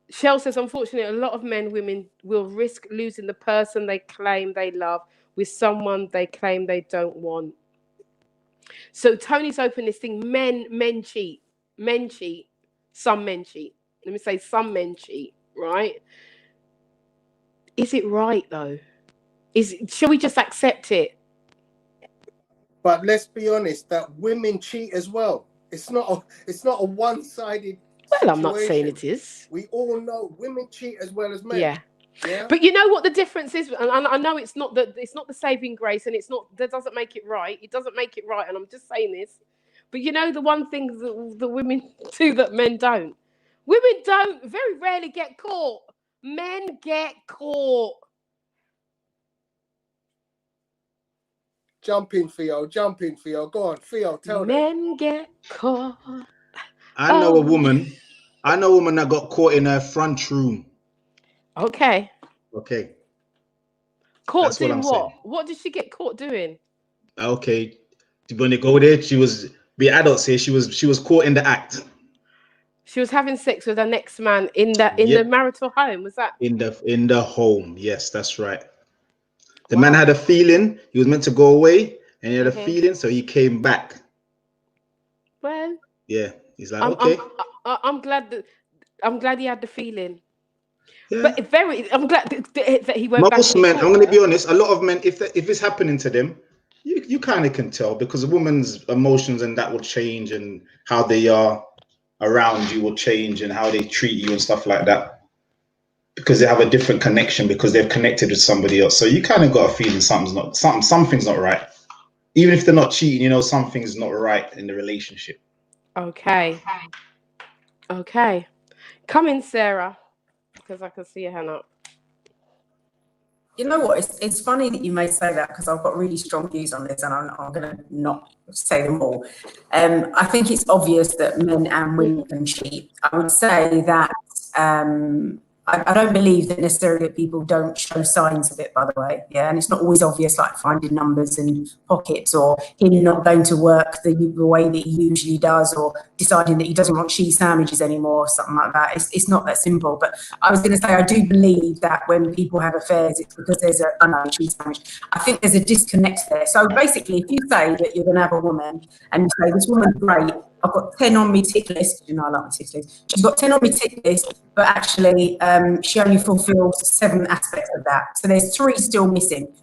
Shell says, unfortunately, a lot of women will risk losing the person they claim they love with someone they claim they don't want. So Tony's opened this thing, men cheat. Some men cheat. Let me say some men cheat, right? Is it right though? Shall we just accept it? But let's be honest, that women cheat as well. It's not a one-sided situation. I'm not saying it is. We all know women cheat as well as men. Yeah. Yeah. But you know what the difference is, and I know it's not the saving grace, and that doesn't make it right. It doesn't make it right, and I'm just saying this. But you know the one thing that the women do that men don't. Women don't very rarely get caught. Men get caught. Jump in, Theo. Jump in, Theo. Go on, Theo. Tell them. Men get caught. I know a woman. I know a woman that got caught in her front room. Okay. Okay. Caught That's what doing I'm what? saying. What did she get caught doing? Okay. When they go there, she was, be adults here, she was caught in the act. She was having sex with her next man in the marital home. Was that in the home? Yes, that's right. The man had a feeling he was meant to go away, and he had a feeling, so he came back. Well, yeah, he's like, okay. I'm glad he had the feeling. Yeah. But I'm glad that he went back. Most men, I'm going to be honest, a lot of men, if it's happening to them, you kind of can tell, because a woman's emotions and that will change, and how they are around you will change, and how they treat you and stuff like that, because they have a different connection, because they've connected with somebody else. So you kind of got a feeling something's not right. Even if they're not cheating, you know, something's not right in the relationship. Okay. Come in, Sarah, because I can see your hand up. You know what? It's funny that you may say that, because I've got really strong views on this, and I'm going to not say them all. I think it's obvious that men and women can cheat. I would say that I don't believe that necessarily that people don't show signs of it, by the way. Yeah, and it's not always obvious, like finding numbers in pockets, or him not going to work the way that he usually does, or deciding that he doesn't want cheese sandwiches anymore, or something like that. It's not that simple. But I was going to say, I do believe that when people have affairs, it's because there's a cheese sandwich. I think there's a disconnect there. So basically, if you say that you're going to have a woman, and you say, this woman's great, I've got 10 on my tick list. You know, I like my tick list. She's got 10 on my tick list, but actually she only fulfills 7 aspects of that. So there's 3 still missing.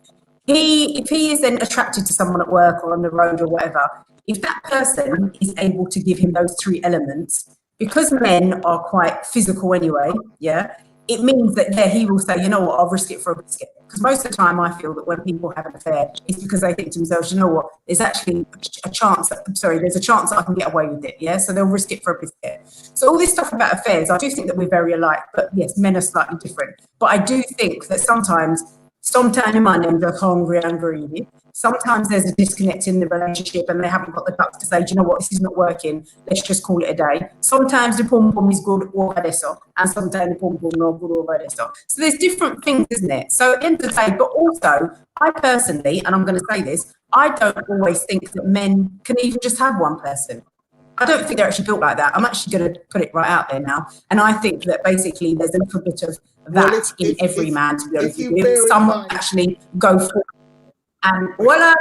If he is then attracted to someone at work or on the road or whatever, if that person is able to give him those 3 elements, because men are quite physical anyway, yeah, it means that, yeah, he will say, you know what, I'll risk it for a biscuit. Because most of the time I feel that when people have an affair, it's because they think to themselves, you know what, there's actually a chance that I can get away with it, yeah? So they'll risk it for a biscuit. So all this stuff about affairs, I do think that we're very alike, but yes, men are slightly different. But I do think that sometimes men are hungry and greedy. Sometimes there's a disconnect in the relationship, and they haven't got the guts to say, do you know what, this is not working, let's just call it a day. Sometimes the pom-pom is good over there, and sometimes the pom-pom not good over there. So there's different things, isn't it? So at the end of the day, but also, I personally, and I'm going to say this, I don't always think that men can even just have one person. I don't think they're actually built like that. I'm actually going to put it right out there now. And I think that basically there's a little bit of that in every man, to be honest with you. Some actually go for and voila,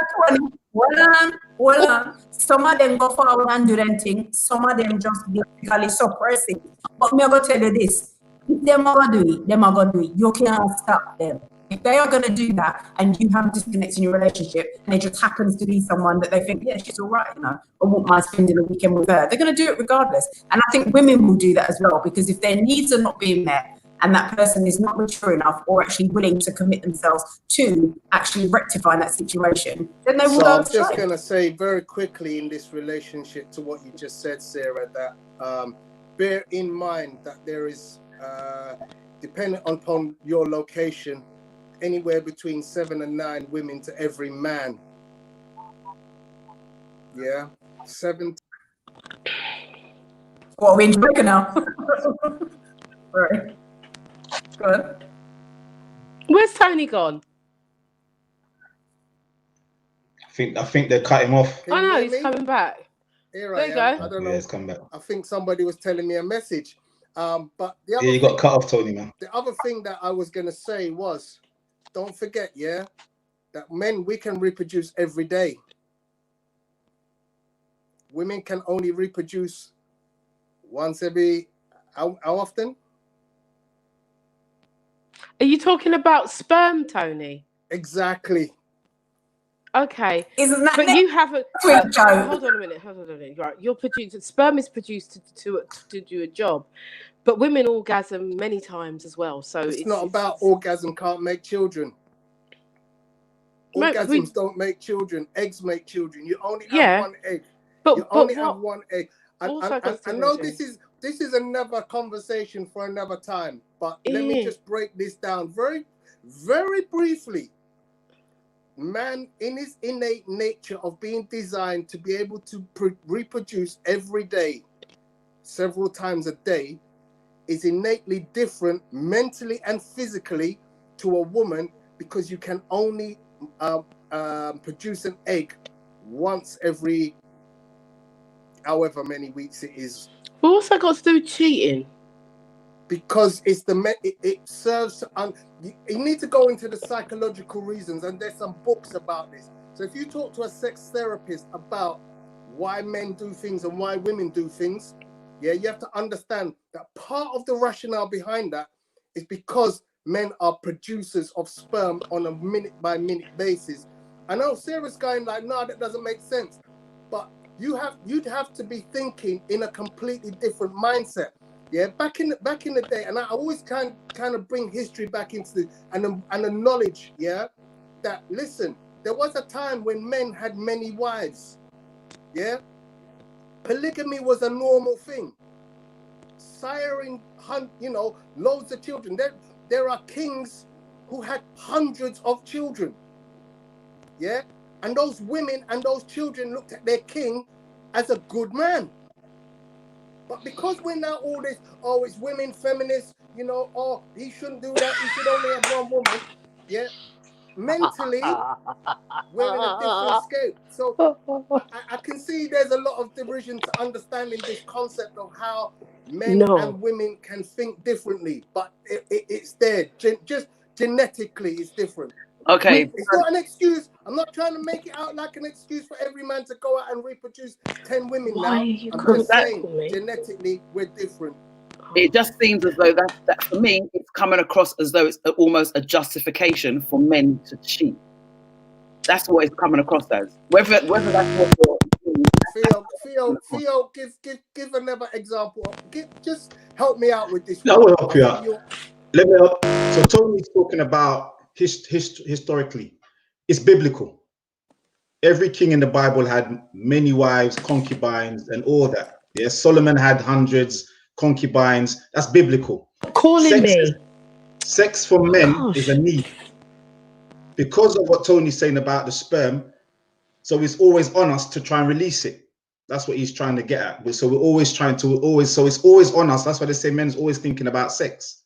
some of them go forward and do them things. Some of them just basically suppress it. But me, I'm going to tell you this. If them are going to do it, them are going to do it. You can't stop them. If they are going to do that, and you have a disconnect in your relationship, and it just happens to be someone that they think, yeah, she's all right, you know, I won't mind spending a weekend with her, they're going to do it regardless. And I think women will do that as well, because if their needs are not being met, and that person is not mature enough or actually willing to commit themselves to actually rectifying that situation, then they will go I'm just going to say very quickly in this relationship to what you just said, Sarah, that bear in mind that there is, depending upon your location, anywhere between 7 and 9 women to every man. Yeah, 7. What are we in Jamaica now? Sorry. Go ahead. Where's Tony gone? I think they cut him off. I know he's coming back. Here there you I am. go. I don't know. Yeah, he's come back. I think somebody was telling me a message. But the other you got cut off, Tony, man. The other thing that I was going to say was, don't forget, yeah, that men, we can reproduce every day. Women can only reproduce once every, how often? Are you talking about sperm, Tony? Exactly. Okay. Isn't that but you haven't. hold on a minute. Right, you're producing. Sperm is produced to do a job, but women orgasm many times as well. So it's not about orgasm can't make children. Orgasms don't make children. Eggs make children. You only have one egg. But you only have one egg. I know this is another conversation for another time, but let me just break this down very, very briefly. man, in his innate nature of being designed to be able to reproduce every day, several times a day, is innately different mentally and physically to a woman, because you can only produce an egg once every however many weeks it is. But what's that got to do with cheating? Because it's it serves to you need to go into the psychological reasons, and there's some books about this. So if you talk to a sex therapist about why men do things and why women do things, yeah, you have to understand that part of the rationale behind that is because men are producers of sperm on a minute by minute basis. I know Sarah's going like, no, that doesn't make sense, but you'd have to be thinking in a completely different mindset. Yeah, back in the day, and I always kind of bring history back into the and the knowledge. Yeah, that listen, there was a time when men had many wives. Yeah, polygamy was a normal thing. Siring, loads of children. There are kings who had hundreds of children. Yeah, and those women and those children looked at their king as a good man. But because we're now all this, oh, it's women, feminists, oh, he shouldn't do that, he should only have one woman. Yeah, mentally, we're in a different scale. So I can see there's a lot of derision to understanding this concept of how men and women can think differently, but it's there. Just genetically, it's different. Okay. It's not an excuse. I'm not trying to make it out like an excuse for every man to go out and reproduce 10 women now. I'm just saying, genetically, we're different. It just seems as though that for me, it's coming across as though it's almost a justification for men to cheat. That's what it's coming across as. Whether that's what Theo, give another example. Just help me out with this. I will help you out. Let me help. So Tony's talking about historically, it's biblical. Every king in the Bible had many wives, concubines, and all that. Yeah, Solomon had hundreds concubines. That's biblical. Sex for men is a need because of what Tony's saying about the sperm. So it's always on us to try and release it. That's what he's trying to get at. So we're always trying to so it's always on us. That's why they say men's always thinking about sex.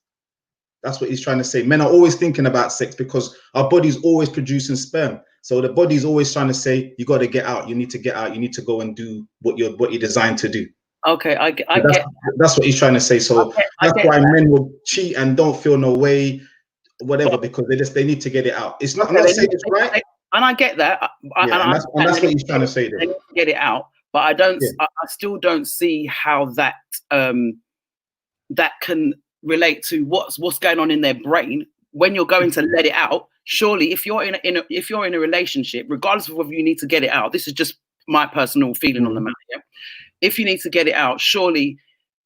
That's what he's trying to say. Men are always thinking about sex because our body's always producing sperm. So the body's always trying to say, you got to get out. You need to get out. You need to go and do what you're designed to do. Okay, that's what he's trying to say. So that's why men will cheat and don't feel no way, whatever, because they need to get it out. It's not. I'm not saying it's right. And I get that. And that's what he's trying to say there. They need to get it out, but I don't. Yeah. I still don't see how that that can relate to what's going on in their brain when you're going to let it out. Surely, if you're in a relationship, regardless of whether you need to get it out, this is just my personal feeling on the matter. Yeah? If you need to get it out, surely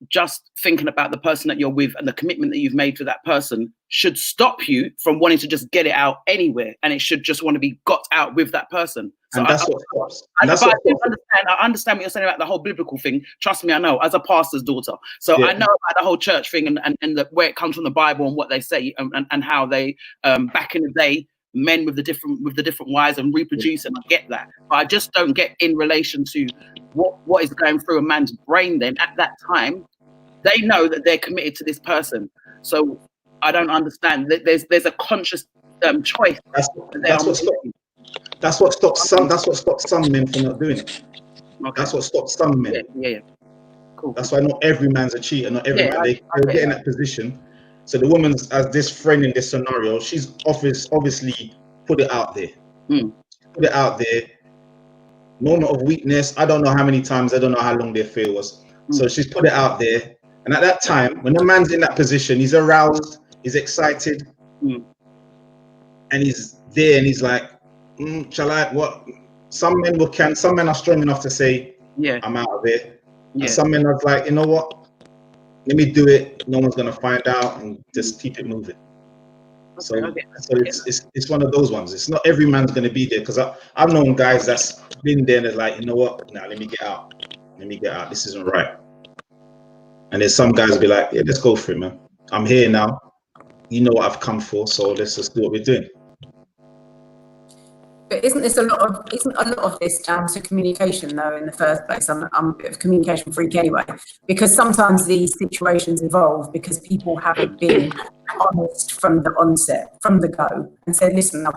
just thinking about the person that you're with and the commitment that you've made to that person should stop you from wanting to just get it out anywhere, and it should just want to be got out with that person. So and that's what stops. I understand what you're saying about the whole biblical thing. Trust me, I know, as a pastor's daughter. So I know about the whole church thing and where it comes from the Bible and what they say and how they back in the day, men with the different wives and reproduce, and I get that. But I just don't get in relation to what is going through a man's brain then at that time. They know that they're committed to this person. So I don't understand. There's a conscious choice. That's what stops some men from not doing it. Okay. That's what stops some men. Yeah. Cool. That's why not every man's a cheater. Not every man. They'll get in that position. So the woman's as this friend in this scenario, she's obviously put it out there. Put it out there. Moment of weakness. I don't know how many times. I don't know how long their fear was. So she's put it out there. And at that time, when the man's in that position, he's aroused, he's excited, and he's there, and he's like, shall I? What? Some men are strong enough to say, I'm out of here. And some men are like, you know what? Let me do it. No one's gonna find out, and just keep it moving. So it's one of those ones. It's not every man's gonna be there, because I've known guys that's been there and they're like, you know what? Now let me get out. This isn't right. And then some guys will be like, yeah, let's go for it, man. I'm here now. You know what I've come for, so let's just do what we're doing. But isn't a lot of this down to communication though in the first place? I'm a bit of a communication freak anyway, because sometimes these situations evolve because people haven't been honest from the onset, from the go, and said, listen, I'm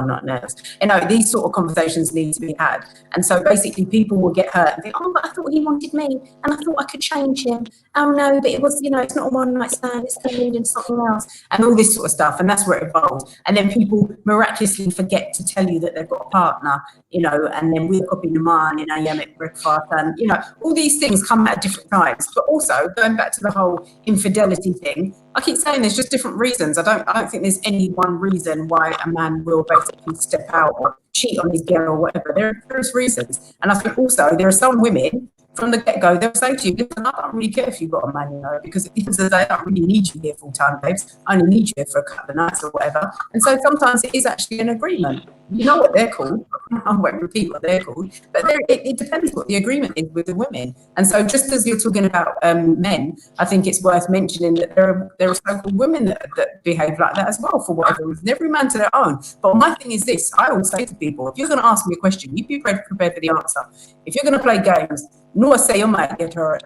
not nervous. You know, these sort of conversations need to be had. And so basically people will get hurt and think, oh, but I thought he wanted me and I thought I could change him. Oh no, but it was, you know, it's not a one night stand, it's turned into something else, and all this sort of stuff. And that's where it evolves. And then people miraculously forget to tell you that they've got a partner, you know, and then we're copying the man, you know, yeah, make breakfast, and you know, all these things come at different times. But also going back to the whole infidelity thing, I keep saying there's just different reasons. I don't think there's any one reason why a man will basically step out or cheat on his girl or whatever. There's reasons. And I think also there are some women from the get-go, they'll say to you, listen, I don't really care if you've got a man, you know, because at the end of the day, I don't really need you here full time, babes. I only need you here for a couple of nights or whatever. And so sometimes it is actually an agreement. You know what they're called. I won't repeat what they're called, but it depends what the agreement is with the women. And so just as you're talking about men, I think it's worth mentioning that there are so-called women that behave like that as well for whatever reason. Every man to their own. But my thing is this, I always say to people, if you're going to ask me a question, you be prepared for the answer. If you're going to play games, no say you might get hurt.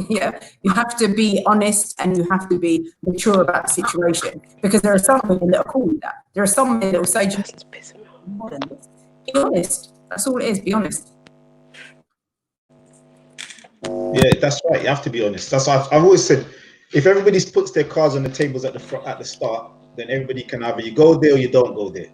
Yeah, you have to be honest and you have to be mature about the situation, because there are some women that are cool with that. There are some men that will say, just be honest. That's all it is. Be honest. Yeah, that's right. You have to be honest. That's why I've always said, if everybody puts their cards on the tables at the start, then everybody can either you go there or you don't go there.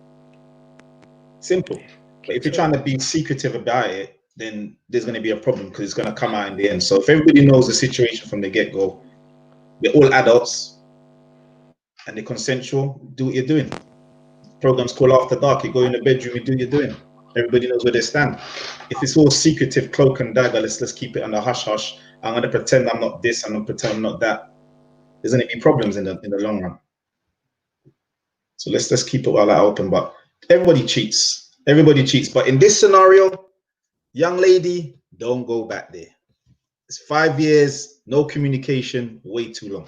Simple. But if you're trying to be secretive about it, then there's going to be a problem because it's going to come out in the end. So if everybody knows the situation from the get-go, they're all adults and they're consensual, do what you're doing. Programs called After Dark, you go in the bedroom, you do what you're doing. Everybody knows where they stand. If it's all secretive, cloak and dagger, let's keep it under hush-hush. I'm going to pretend I'm not this, I'm going to pretend I'm not that. There's going to be problems in the long run. So let's keep it all that open. But everybody cheats. Everybody cheats. But in this scenario, young lady, don't go back there. It's 5 years, no communication, way too long.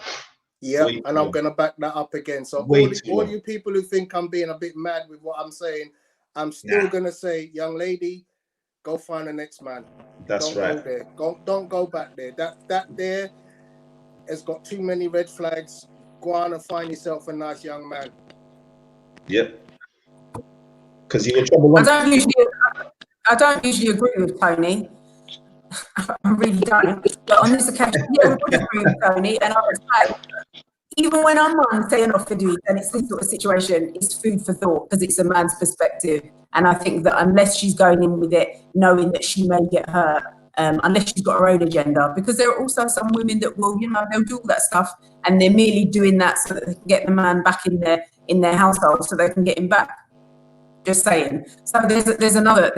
Yeah, and I'm going to back that up again. So all you people who think I'm being a bit mad with what I'm saying, I'm still going to say, young lady, go find the next man. That's don't right. Go there. Don't go back there. That there has got too many red flags. Go on and find yourself a nice young man. Yep. Because you're in trouble. I don't usually agree with Tony. I really don't. But on this occasion, I would agree with Tony. And I was like, even when I'm saying off for doing, and it's this sort of situation, it's food for thought because it's a man's perspective. And I think that unless she's going in with it, knowing that she may get hurt, unless she's got her own agenda, because there are also some women that will, you know, they'll do all that stuff and they're merely doing that so that they can get the man back in their household so they can get him back. Just saying. So there's another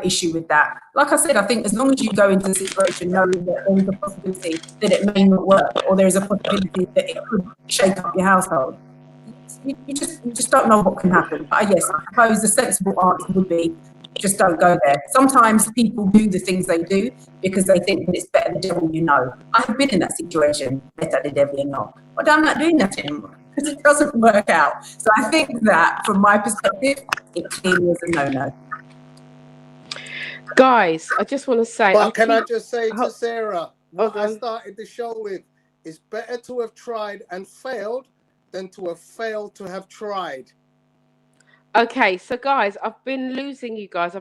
issue with that. Like I said, I think as long as you go into the situation knowing that there is a possibility that it may not work, or there is a possibility that it could shake up your household, you just don't know what can happen. But yes, I suppose the sensible answer would be just don't go there. Sometimes people do the things they do because they think that it's better the devil you know. I've been in that situation, better the devil you know. But I'm not doing that anymore because it doesn't work out. So I think that from my perspective, it clearly is a no-no. Guys, I just want to say... But can I just say to Sarah, what I started the show with, it's better to have tried and failed than to have failed to have tried. Okay, so guys, I've been losing you guys.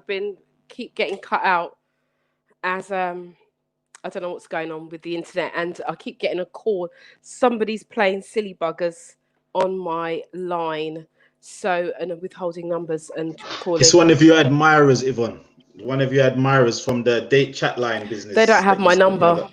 Keep getting cut out as I don't know what's going on with the internet, and I keep getting a call. Somebody's playing silly buggers on my line, and withholding numbers and calling. It's one of your admirers, Yvonne. One of your admirers from the date chat line business. They don't have my number.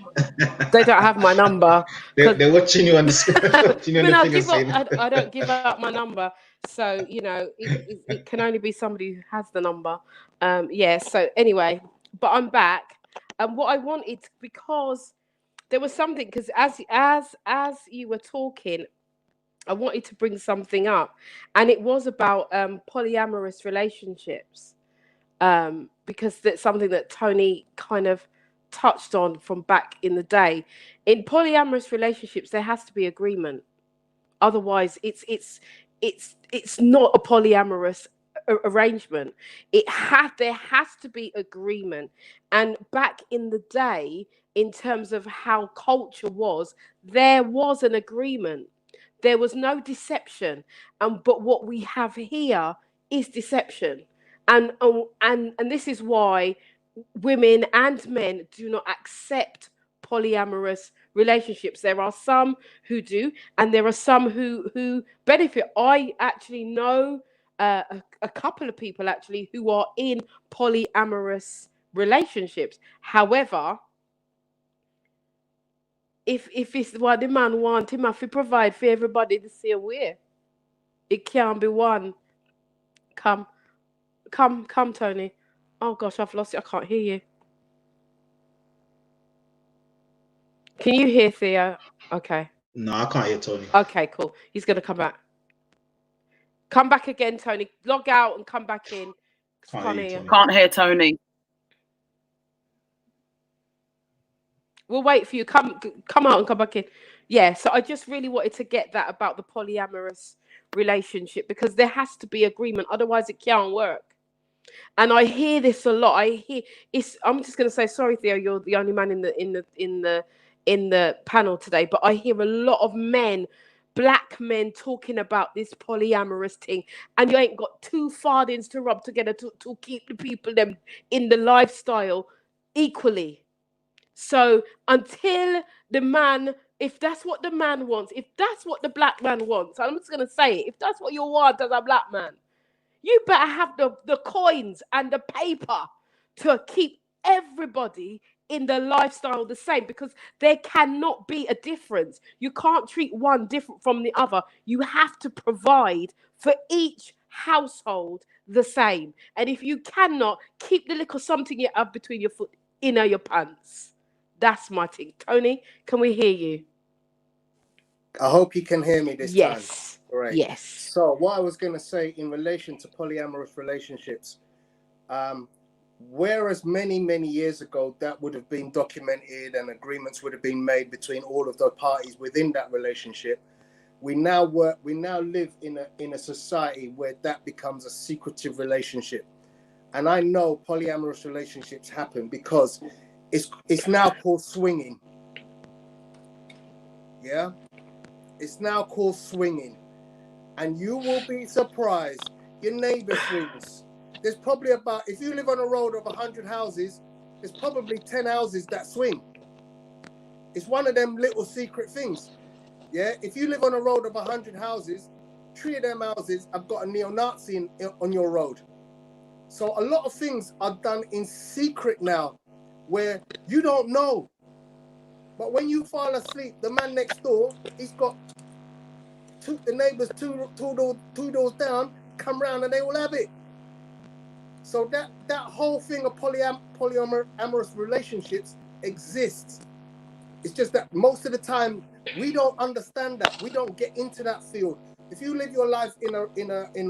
They don't have my number. They're watching you on the screen. I don't give up my number. So, you know, it can only be somebody who has the number. So anyway, but I'm back. And what I wanted, because there was something, because as you were talking, I wanted to bring something up. And it was about polyamorous relationships. Because that's something that Tony kind of touched on from back in the day. In polyamorous relationships, there has to be agreement. Otherwise, it's not a polyamorous arrangement. There has to be agreement. And back in the day, in terms of how culture was, there was an agreement. There was no deception. But what we have here is deception. And this is why women and men do not accept polyamorous relationships. There are some who do, and there are some who benefit. I actually know a couple of people actually who are in polyamorous relationships. However, if it's what the man wants, him have to provide for everybody the same way. It can't be one. Come, Tony. Oh gosh, I've lost you. I can't hear you. Can you hear Theo? Okay. No, I can't hear Tony. Okay, cool. He's gonna come back. Come back again, Tony. Log out and come back in. Can't hear you, Tony. Can't hear Tony. We'll wait for you. Come out and come back in. Yeah, so I just really wanted to get that about the polyamorous relationship, because there has to be agreement, otherwise it can't work. And I hear this a lot. I'm just gonna say, sorry, Theo, you're the only man in the panel today, but I hear a lot of men, black men, talking about this polyamorous thing, and you ain't got two farthings to rub together to keep the people them in the lifestyle equally. So until the man, if that's what the man wants, if that's what the black man wants, I'm just gonna say it, if that's what you want as a black man, you better have the coins and the paper to keep everybody in the lifestyle the same, because there cannot be a difference. You can't treat one different from the other. You have to provide for each household the same. And if you cannot, keep the little something you have between your foot, inner your pants. That's my thing. Tony, can we hear you? I hope you can hear me this time. Yes. Right. Yes. So what I was going to say in relation to polyamorous relationships, whereas many years ago that would have been documented and agreements would have been made between all of the parties within that relationship, we now live in a society where that becomes a secretive relationship. And I know polyamorous relationships happen because it's now called swinging. Yeah, it's now called swinging. And you will be surprised. Your neighbor swings. There's probably about, if you live on a road of 100 houses, there's probably 10 houses that swing. It's one of them little secret things. Yeah, if you live on a road of 100 houses, 3 of them houses have got a neo-Nazi on your road. So a lot of things are done in secret now, where you don't know. But when you fall asleep, the man next door, he's got the neighbors two doors down, come round and they will have it. So that whole thing of polyamorous relationships exists. It's just that most of the time we don't understand that. We don't get into that field. If you live your life in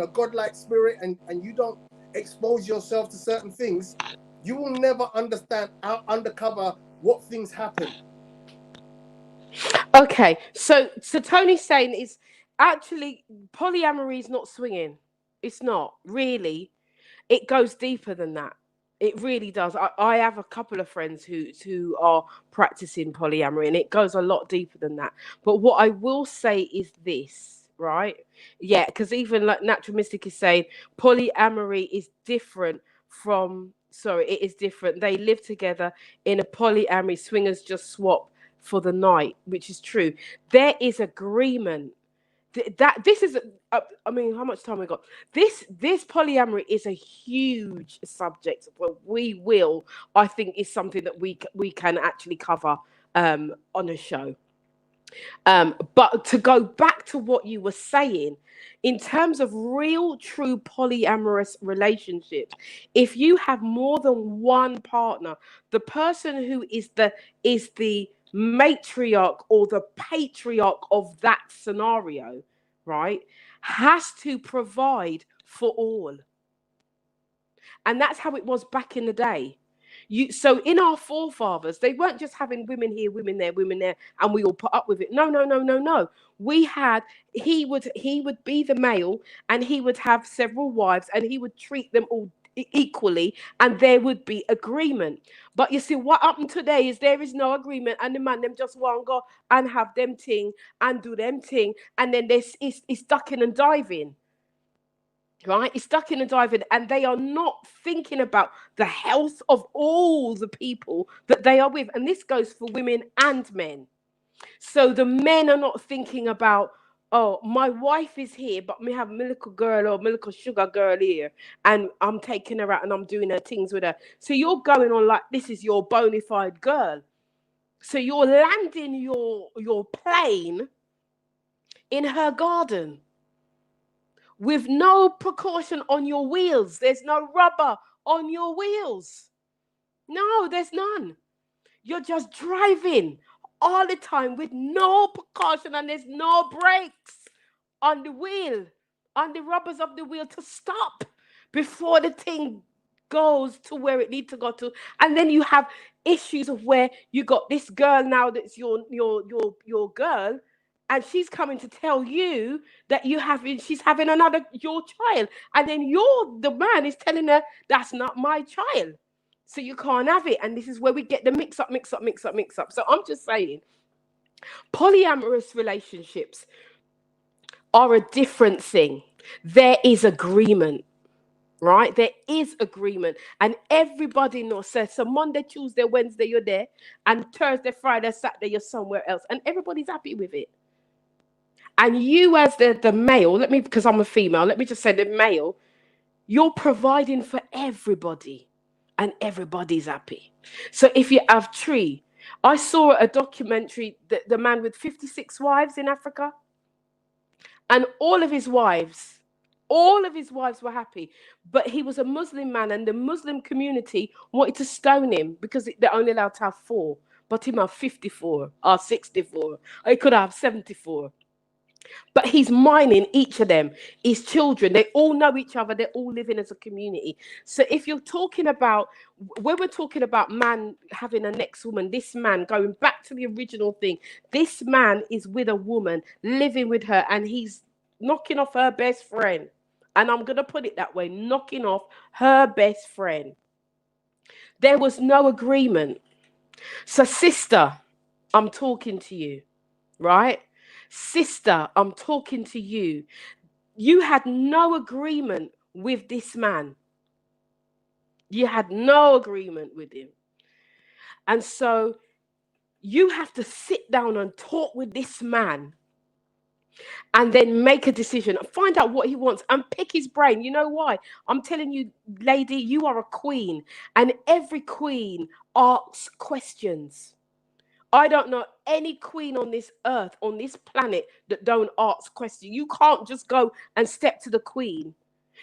a godlike spirit and you don't expose yourself to certain things, you will never understand how undercover what things happen. Okay, so Tony's saying is actually polyamory is not swinging. It's not really. It goes deeper than that. It really does. I have a couple of friends who are practicing polyamory, and it goes a lot deeper than that. But what I will say is this, right? Yeah, because even like Natural Mystic is saying, polyamory is different from. Sorry, it is different. They live together in a polyamory. Swingers just swap for the night, which is true. There is agreement. This is, I mean, how much time we got? This polyamory is a huge subject. Well, I think, is something that we can actually cover on a show. But to go back to what you were saying, in terms of real, true polyamorous relationships, if you have more than one partner, the person who is the matriarch or the patriarch of that scenario, right, has to provide for all. And that's how it was back in the day. So in our forefathers, they weren't just having women here, women there, and we all put up with it. No. He would be the male, and he would have several wives, and he would treat them all equally, and there would be agreement. But you see, what happened today is there is no agreement, and the man them just want to go and have them thing and do them thing, and then it's ducking and diving. Right? It's ducking and diving, and they are not thinking about the health of all the people that they are with. And this goes for women and men. So the men are not thinking about, oh, my wife is here, but me have my little girl or my little sugar girl here, and I'm taking her out and I'm doing her things with her. So you're going on like this is your bona fide girl. So you're landing your plane in her garden with no precaution on your wheels. There's no rubber on your wheels. No, there's none. You're just driving all the time with no precaution, and there's no brakes on the wheel, on the rubbers of the wheel to stop before the thing goes to where it needs to go to. And then you have issues of where you got this girl now that's your girl, and she's coming to tell you that she's having your child. And then the man is telling her, that's not my child. So you can't have it. And this is where we get the mix up. So I'm just saying, polyamorous relationships are a different thing. There is agreement, right? There is agreement. And everybody knows. So Monday, Tuesday, Wednesday, you're there. And Thursday, Friday, Saturday, you're somewhere else. And everybody's happy with it. And you as the male, because I'm a female, let me just say the male, you're providing for everybody and everybody's happy. So if you have three, I saw a documentary, the man with 56 wives in Africa, and all of his wives were happy, but he was a Muslim man, and the Muslim community wanted to stone him because they're only allowed to have 4, but he might have 54 or 64, or he could have 74. But he's mining each of them, his children. They all know each other. They're all living as a community. So if you're talking about, when we're talking about man having a next woman, this man, going back to the original thing, this man is with a woman, living with her, and he's knocking off her best friend. And I'm going to put it that way, knocking off her best friend. There was no agreement. So sister, I'm talking to you, right? Sister, I'm talking to you. You had no agreement with this man. You had no agreement with him. And so you have to sit down and talk with this man and then make a decision and find out what he wants and pick his brain. You know why? I'm telling you, lady, you are a queen, and every queen asks questions. I don't know any queen on this earth, on this planet, that don't ask questions. You can't just go and step to the queen.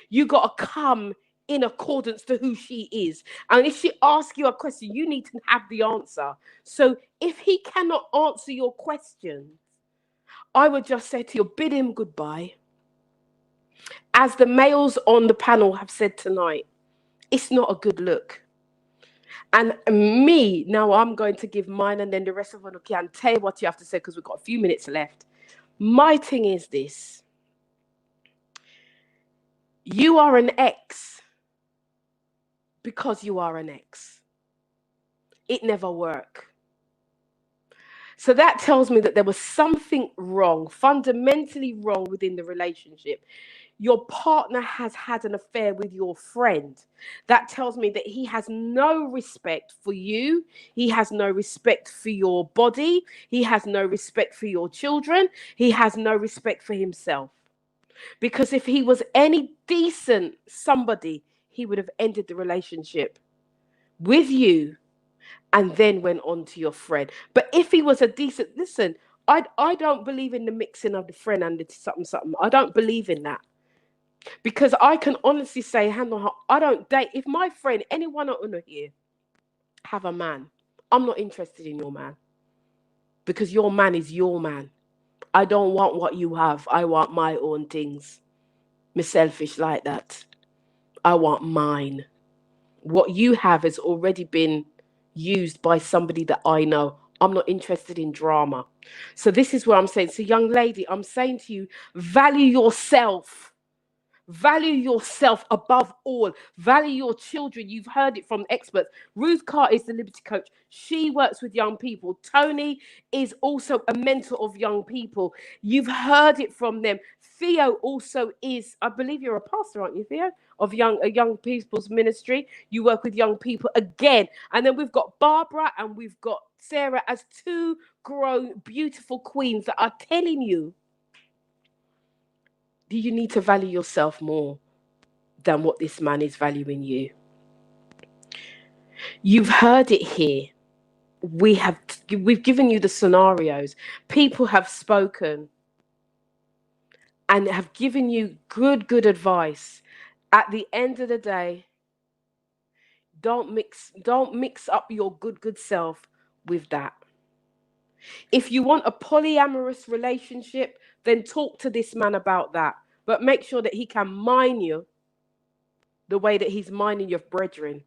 You got to come in accordance to who she is. And if she asks you a question, you need to have the answer. So if he cannot answer your question, I would just say to you, bid him goodbye. As the males on the panel have said tonight, it's not a good look. And me, now I'm going to give mine, and then the rest of them can tell you what you have to say, because we've got a few minutes left. My thing is this. You are an ex because you are an ex. It never worked. So that tells me that there was something wrong, fundamentally wrong within the relationship. Your partner has had an affair with your friend. That tells me that he has no respect for you. He has no respect for your body. He has no respect for your children. He has no respect for himself. Because if he was any decent somebody, he would have ended the relationship with you and then went on to your friend. But if he was a decent, listen, I don't believe in the mixing of the friend and the something. I don't believe in that. Because I can honestly say, hand on heart, I don't date. If my friend, anyone on here, have a man, I'm not interested in your man. Because your man is your man. I don't want what you have. I want my own things. I'm selfish like that. I want mine. What you have has already been used by somebody that I know. I'm not interested in drama. So this is what I'm saying. So young lady, I'm saying to you, value yourself. Value yourself above all. Value your children. You've heard it from experts. Ruth Carr is the Liberty Coach. She works with young people. Tony is also a mentor of young people. You've heard it from them. Theo also is, I believe you're a pastor, aren't you, Theo? Of young people's ministry. You work with young people again. And then we've got Barbara and we've got Sarah as two grown, beautiful queens that are telling you, do you need to value yourself more than what this man is valuing you? You've heard it here. We've given you the scenarios. People have spoken and have given you good advice. At the end of the day, don't mix up your good self with that. If you want a polyamorous relationship, then talk to this man about that. But make sure that he can mine you the way that he's mining your brethren.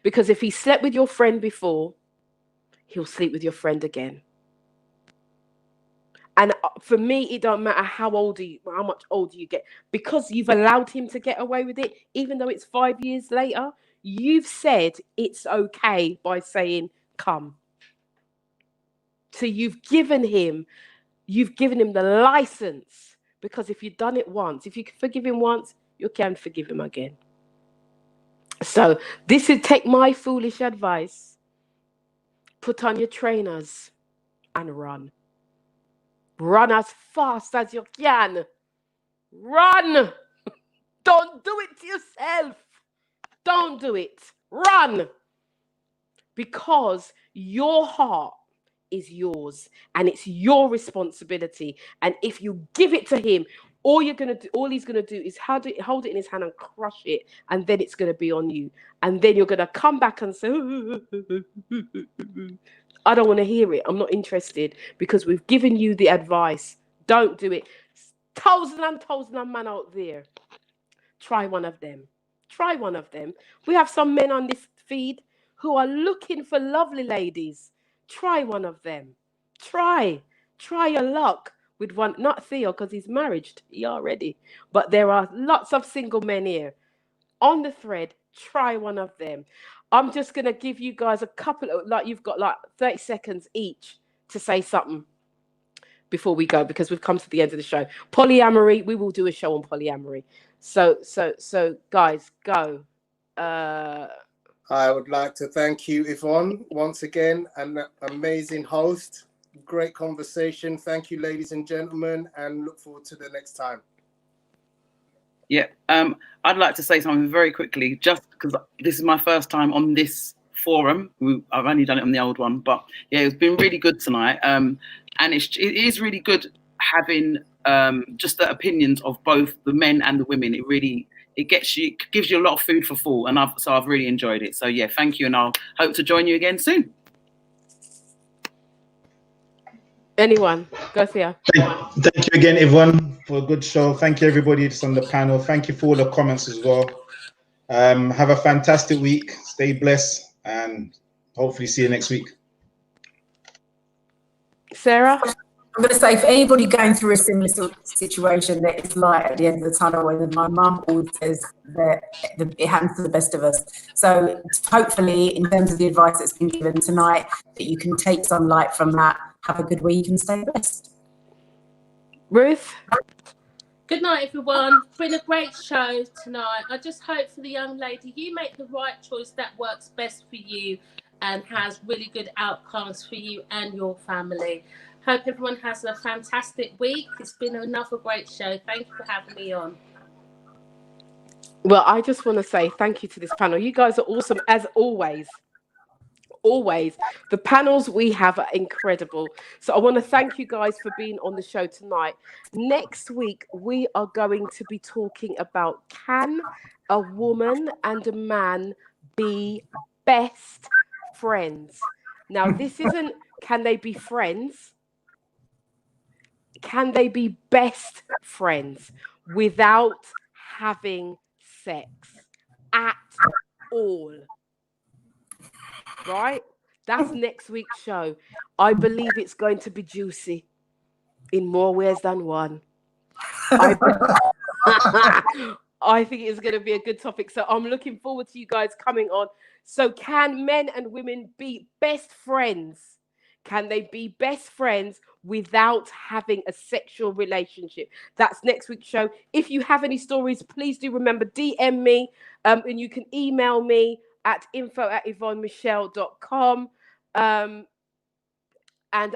Because if he slept with your friend before, he'll sleep with your friend again. And for me, it don't matter how much older you get, because you've allowed him to get away with it, even though it's 5 years later. You've said it's okay by saying, come. So you've given him the license, because if you've done it once, if you can forgive him once, you can forgive him again. So this is, take my foolish advice, put on your trainers and run. Run as fast as you can. Run. Don't do it to yourself. Don't do it. Run. Because your heart is yours and it's your responsibility. And if you give it to him, all he's gonna do is hold it in his hand and crush it, and then it's gonna be on you. And then you're gonna come back and say, I don't want to hear it. I'm not interested, because we've given you the advice. Don't do it. Thousands of men out there. Try one of them. Try one of them. We have some men on this feed who are looking for lovely ladies. Try one of them. Try your luck with one. Not Theo, because he's married. He already. But there are lots of single men here on the thread. Try one of them. I'm just going to give you guys a couple of, you've got 30 seconds each to say something before we go, because we've come to the end of the show. Polyamory, we will do a show on polyamory. So guys, go. I would like to thank you, Yvonne, once again, an amazing host. Great conversation. Thank you, ladies and gentlemen, and look forward to the next time. Yeah, I'd like to say something very quickly, just because this is my first time on this forum. I've only done it on the old one, but yeah, it's been really good tonight. And it is really good having just the opinions of both the men and the women. It gives you a lot of food for thought, and I've really enjoyed it. So yeah, thank you, and I'll hope to join you again soon. Anyone? Go, Thea. Thank you again, Yvonne, for a good show. Thank you, everybody that's on the panel. Thank you for all the comments as well. Have a fantastic week. Stay blessed, and hopefully see you next week. Sarah? I'm going to say, for anybody going through a similar situation, that it's light at the end of the tunnel, and my mum always says that it happens to the best of us. So hopefully, in terms of the advice that's been given tonight, that you can take some light from that. Have a good week and stay blessed. Ruth? Good night, everyone. It's been a great show tonight. I just hope for the young lady, you make the right choice that works best for you and has really good outcomes for you and your family. Hope everyone has a fantastic week. It's been another great show. Thank you for having me on. Well, I just want to say thank you to this panel. You guys are awesome, as always. Always. The panels we have are incredible. So I want to thank you guys for being on the show tonight. Next week, we are going to be talking about, can a woman and a man be best friends? Now, this isn't, can they be friends? Can they be best friends without having sex at all. Right? That's next week's show. I believe it's going to be juicy in more ways than one. I think it's going to be a good topic. So I'm looking forward to you guys coming on. So can men and women be best friends? Can they be best friends without having a sexual relationship? That's next week's show. If you have any stories, please do remember, DM me, and you can email me at info@yvonnemichelle.com. And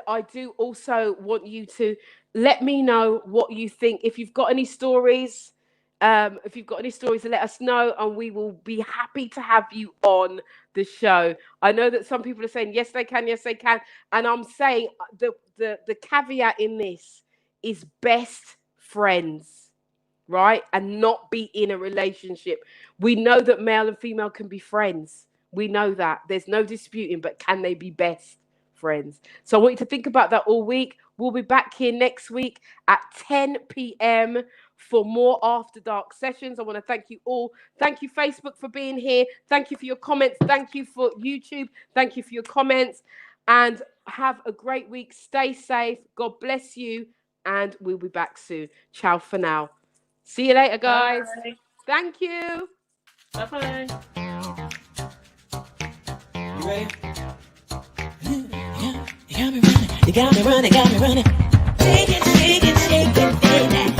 I do also want you to let me know what you think. If you've got any stories, let us know, and we will be happy to have you on the show. I know that some people are saying yes they can, and I'm saying the caveat in this is best friends, right? And not be in a relationship. We know that male and female can be friends. We know that. There's no disputing, but can they be best friends? So I want you to think about that all week. We'll be back here next week at 10 p.m. for more After Dark sessions. I want to thank you all. Thank you, Facebook, for being here. Thank you for your comments. Thank you for YouTube. Thank you for your comments. And have a great week. Stay safe. God bless you. And we'll be back soon. Ciao for now. See you later, guys. Bye. Thank you. Bye-bye. You ready? You got me running, got me running. Shake it, baby.